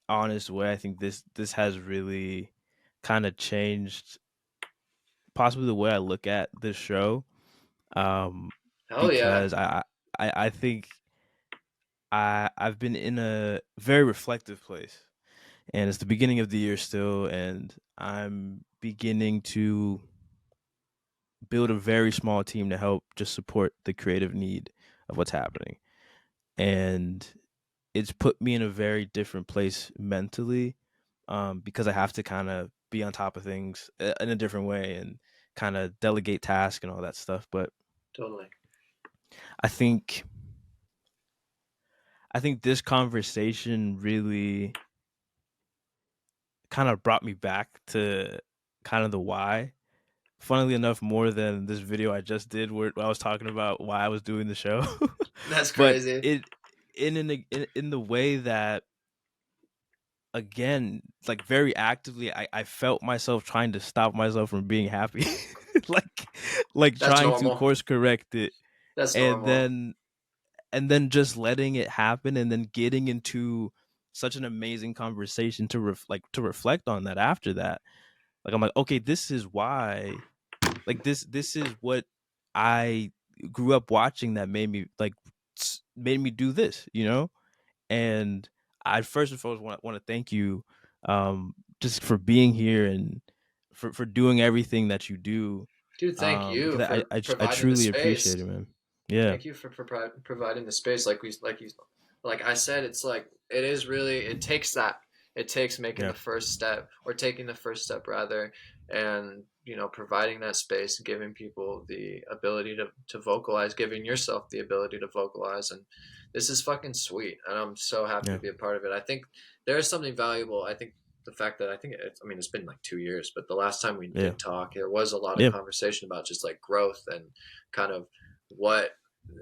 Speaker 2: honest way, I think this has really kind of changed possibly the way I look at this show. Um,
Speaker 1: Hell yeah.
Speaker 2: because I think I've been in a very reflective place, and it's the beginning of the year still, and I'm beginning to build a very small team to help just support the creative need of what's happening. And it's put me in a very different place mentally, because I have to kind of be on top of things in a different way and kind of delegate tasks and all that stuff. But
Speaker 1: Totally.
Speaker 2: I think I think this conversation really kind of brought me back to kind of the why. Funnily enough, more than this video I just did where I was talking about why I was doing the show.
Speaker 1: That's
Speaker 2: But
Speaker 1: crazy.
Speaker 2: it in the way that, again, like very actively, I felt myself trying to stop myself from being happy. like
Speaker 1: That's
Speaker 2: trying to
Speaker 1: normal.
Speaker 2: course correct it,
Speaker 1: That's
Speaker 2: and
Speaker 1: normal.
Speaker 2: then just letting it happen, and then getting into such an amazing conversation to reflect on that after that. Like I'm like, okay, this is why, like this is what I grew up watching that made me like made me do this. And I first and foremost want to thank you, just for being here and for doing everything that you do,
Speaker 1: Dude, thank you
Speaker 2: because
Speaker 1: for
Speaker 2: I
Speaker 1: providing the
Speaker 2: truly appreciate
Speaker 1: space.
Speaker 2: it, man. Yeah.
Speaker 1: Thank you for providing the space. Like I said, it's like it is really, it takes that. It takes making
Speaker 2: Yeah.
Speaker 1: the first step, or taking the first step rather, and providing that space, giving people the ability to vocalize, giving yourself the ability to vocalize. And this is fucking sweet, and I'm so happy
Speaker 2: Yeah.
Speaker 1: to be a part of it. I think there is something valuable. I think the fact that I mean, it's been like 2 years, but the last time we
Speaker 2: Yeah.
Speaker 1: did talk, there was a lot of
Speaker 2: Yeah.
Speaker 1: conversation about just like growth and kind of what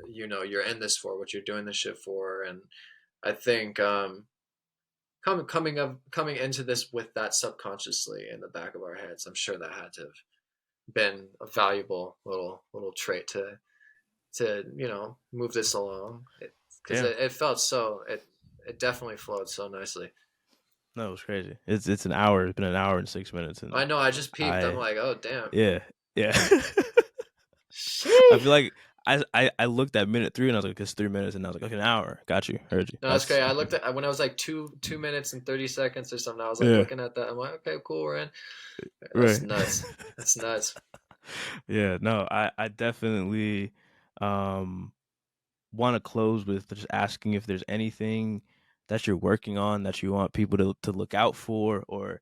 Speaker 1: you're in this for, what you're doing this shit for. And I think coming into this with that subconsciously in the back of our heads, I'm sure that had to have been a valuable little trait to move this along, because
Speaker 2: Yeah.
Speaker 1: it felt so it definitely flowed so nicely.
Speaker 2: No, it was crazy. It's an hour. It's been an hour and 6 minutes,
Speaker 1: I
Speaker 2: and
Speaker 1: know, I just peeped, I'm
Speaker 2: I
Speaker 1: like, oh damn.
Speaker 2: yeah, yeah. I
Speaker 1: Sheesh.
Speaker 2: feel like I looked at minute 3 and I was like, it's 3 minutes, and I was like, okay, an hour. Got you. Heard you.
Speaker 1: No, that's
Speaker 2: That's
Speaker 1: great. I looked at when I was like 2 minutes and 30 seconds or something. I was like
Speaker 2: yeah.
Speaker 1: looking at that. I'm like, okay, cool, we're in. That's
Speaker 2: Right.
Speaker 1: nuts. That's nuts.
Speaker 2: Yeah. No, I definitely um want to close with just asking if there's anything that you're working on that you want people to look out for, or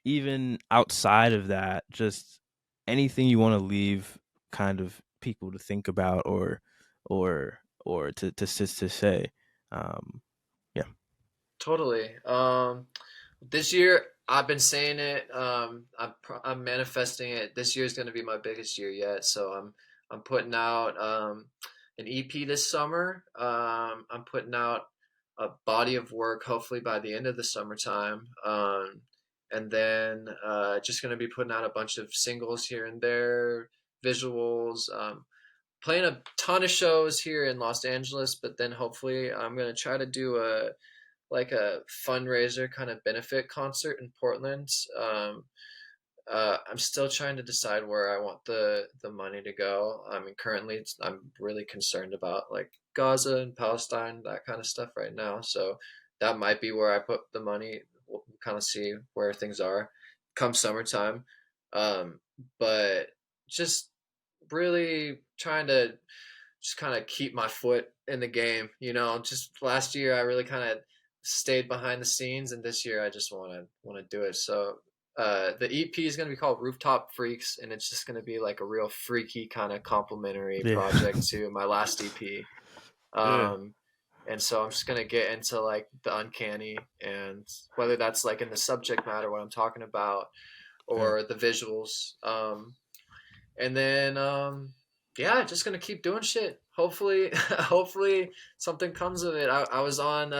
Speaker 2: even outside of that, just anything you want to leave kind of people to think about, or to say. Um, yeah.
Speaker 1: Totally. This year I've been saying it. I'm manifesting it. This year is going to be my biggest year yet. So I'm putting out an EP this summer. I'm putting out a body of work hopefully by the end of the summertime. And then just going to be putting out a bunch of singles here and there, visuals. Playing a ton of shows here in Los Angeles, but then hopefully I'm going to try to do a fundraiser kind of benefit concert in Portland, I'm still trying to decide where I want the money to go. I mean, currently I'm really concerned about like Gaza and Palestine, that kind of stuff right now. So that might be where I put the money. We'll kind of see where things are come summertime. Um, but just really trying to just kind of keep my foot in the game. Just last year I really kind of stayed behind the scenes, and this year I just want to do it. So the EP is going to be called Rooftop Freaks, and it's just going to be like a real freaky kind of complimentary
Speaker 2: Yeah.
Speaker 1: project to my last EP.
Speaker 2: Yeah.
Speaker 1: Um, and so I'm just going to get into like the uncanny, and whether that's like in the subject matter, what I'm talking about,
Speaker 2: Yeah.
Speaker 1: or the visuals. And then yeah, just gonna keep doing shit. Hopefully hopefully something comes of it. I was on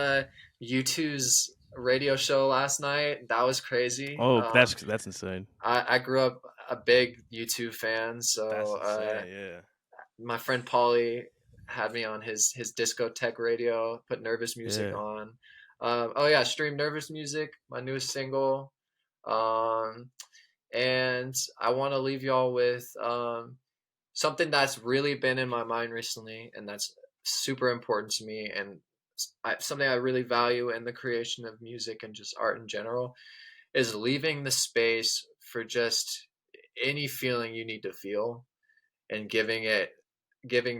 Speaker 1: U2's radio show last night. That was crazy.
Speaker 2: Oh, that's insane.
Speaker 1: I grew up a big U2 fan,
Speaker 2: That's
Speaker 1: so
Speaker 2: insane. Yeah.
Speaker 1: my friend Paulie had me on his discotheque radio, put Nervous Music
Speaker 2: Yeah.
Speaker 1: on. Oh yeah, stream Nervous Music, my newest single. um and I want to leave y'all with something that's really been in my mind recently, and that's super important to me, and something I really value in the creation of music and just art in general, is leaving the space for just any feeling you need to feel, and giving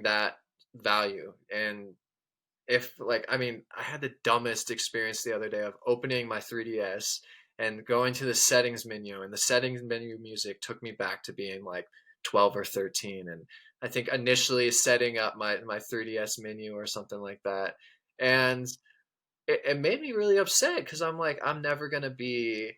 Speaker 1: that value. And if like, I mean, I had the dumbest experience the other day of opening my 3DS and going to the settings menu, and the settings menu music took me back to being like 12 or 13. And I think initially setting up my 3DS menu or something like that. And it made me really upset because I'm like, I'm never going to be,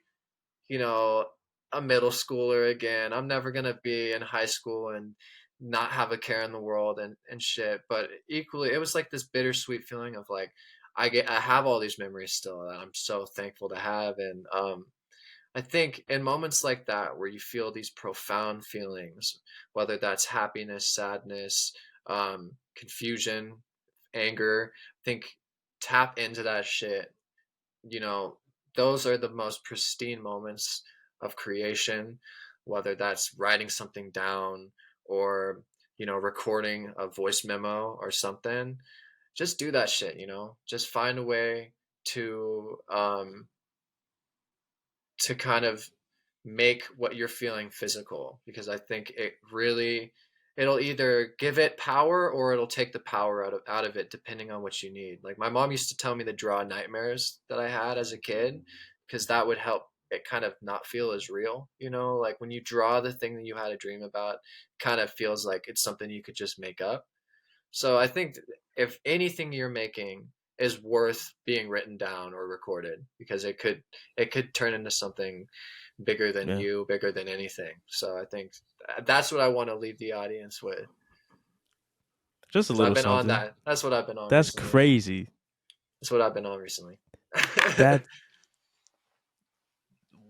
Speaker 1: you know, a middle schooler again. I'm never gonna be in high school and not have a care in the world and shit. But equally, it was like this bittersweet feeling of like, I have all these memories still that I'm so thankful to have. And I think in moments like that where you feel these profound feelings, whether that's happiness, sadness, confusion, anger, I think tap into that shit. you know, those are the most pristine moments of creation, whether that's writing something down or, recording a voice memo or something. Just do that shit. Just find a way to kind of make what you're feeling physical, because I think it'll either give it power or it'll take the power out of it depending on what you need. Like my mom used to tell me to draw nightmares that I had as a kid, because that would help it kind of not feel as real. Like when you draw the thing that you had a dream about, kind of feels like it's something you could just make up. So I think if anything you're making is worth being written down or recorded, because it could turn into something bigger than
Speaker 2: Yeah.
Speaker 1: you, bigger than anything. So I think that's what I want to leave the audience with.
Speaker 2: Just a
Speaker 1: So I've
Speaker 2: little
Speaker 1: been on
Speaker 2: something.
Speaker 1: that. That's what I've been on
Speaker 2: That's
Speaker 1: recently.
Speaker 2: crazy.
Speaker 1: That's what I've been on recently.
Speaker 2: That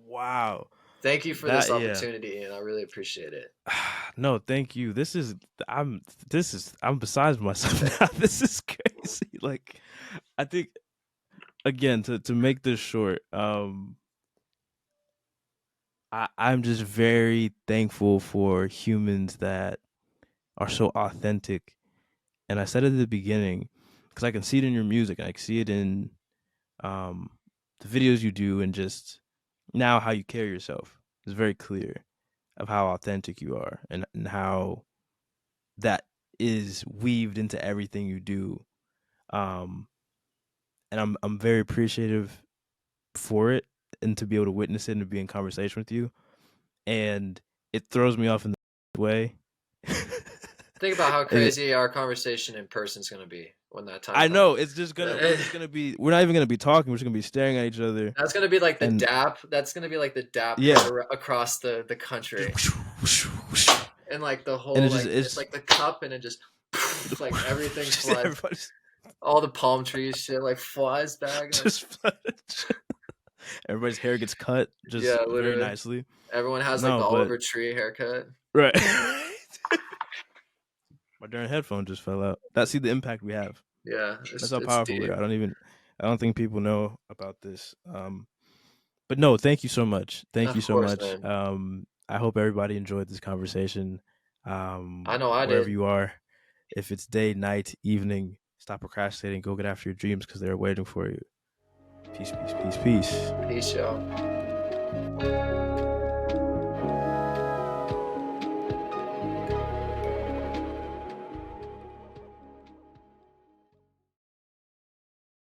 Speaker 2: wow.
Speaker 1: Thank you for this
Speaker 2: That yeah.
Speaker 1: opportunity, and I really appreciate it.
Speaker 2: No, thank you. I'm besides myself now. This is crazy. Like I think again to make this short, I'm just very thankful for humans that are so authentic. And I said it at the beginning because I can see it in your music and I can see it in um the videos you do and just now how you carry yourself. It's very clear of how authentic you are and how that is weaved into everything you do. Um, and I'm very appreciative for it and to be able to witness it and to be in conversation with you. And it throws me off in the way.
Speaker 1: Think about how
Speaker 2: And
Speaker 1: crazy our conversation in person is going to be when that time
Speaker 2: I know
Speaker 1: comes.
Speaker 2: it's just we're not even gonna be talking. We're just gonna be staring at each other.
Speaker 1: That's gonna be like the
Speaker 2: And
Speaker 1: DAP. That's gonna be like the DAP
Speaker 2: yeah,
Speaker 1: heard across the country, and like the
Speaker 2: and
Speaker 1: whole like it's
Speaker 2: it's
Speaker 1: like the cup, and it just like everything
Speaker 2: just
Speaker 1: flies.
Speaker 2: everybody's
Speaker 1: All the palm trees shit like flies back. Like
Speaker 2: just everybody's hair gets cut just
Speaker 1: yeah,
Speaker 2: very
Speaker 1: literally.
Speaker 2: nicely.
Speaker 1: Everyone has like
Speaker 2: No,
Speaker 1: the
Speaker 2: but
Speaker 1: Oliver Tree haircut.
Speaker 2: right. My darn headphone just fell out. That's see the impact we have.
Speaker 1: Yeah,
Speaker 2: That's
Speaker 1: it's
Speaker 2: how
Speaker 1: it's
Speaker 2: powerful we
Speaker 1: deep.
Speaker 2: are. I don't think people know about this. But no, thank you so much. Thank you
Speaker 1: Of
Speaker 2: so
Speaker 1: course,
Speaker 2: much.
Speaker 1: man.
Speaker 2: I hope everybody enjoyed this conversation.
Speaker 1: I know I
Speaker 2: Wherever
Speaker 1: did.
Speaker 2: you are, if it's day, night, evening, stop procrastinating. Go get after your dreams because they're waiting for you. Peace, peace, peace, peace.
Speaker 1: Peace, y'all.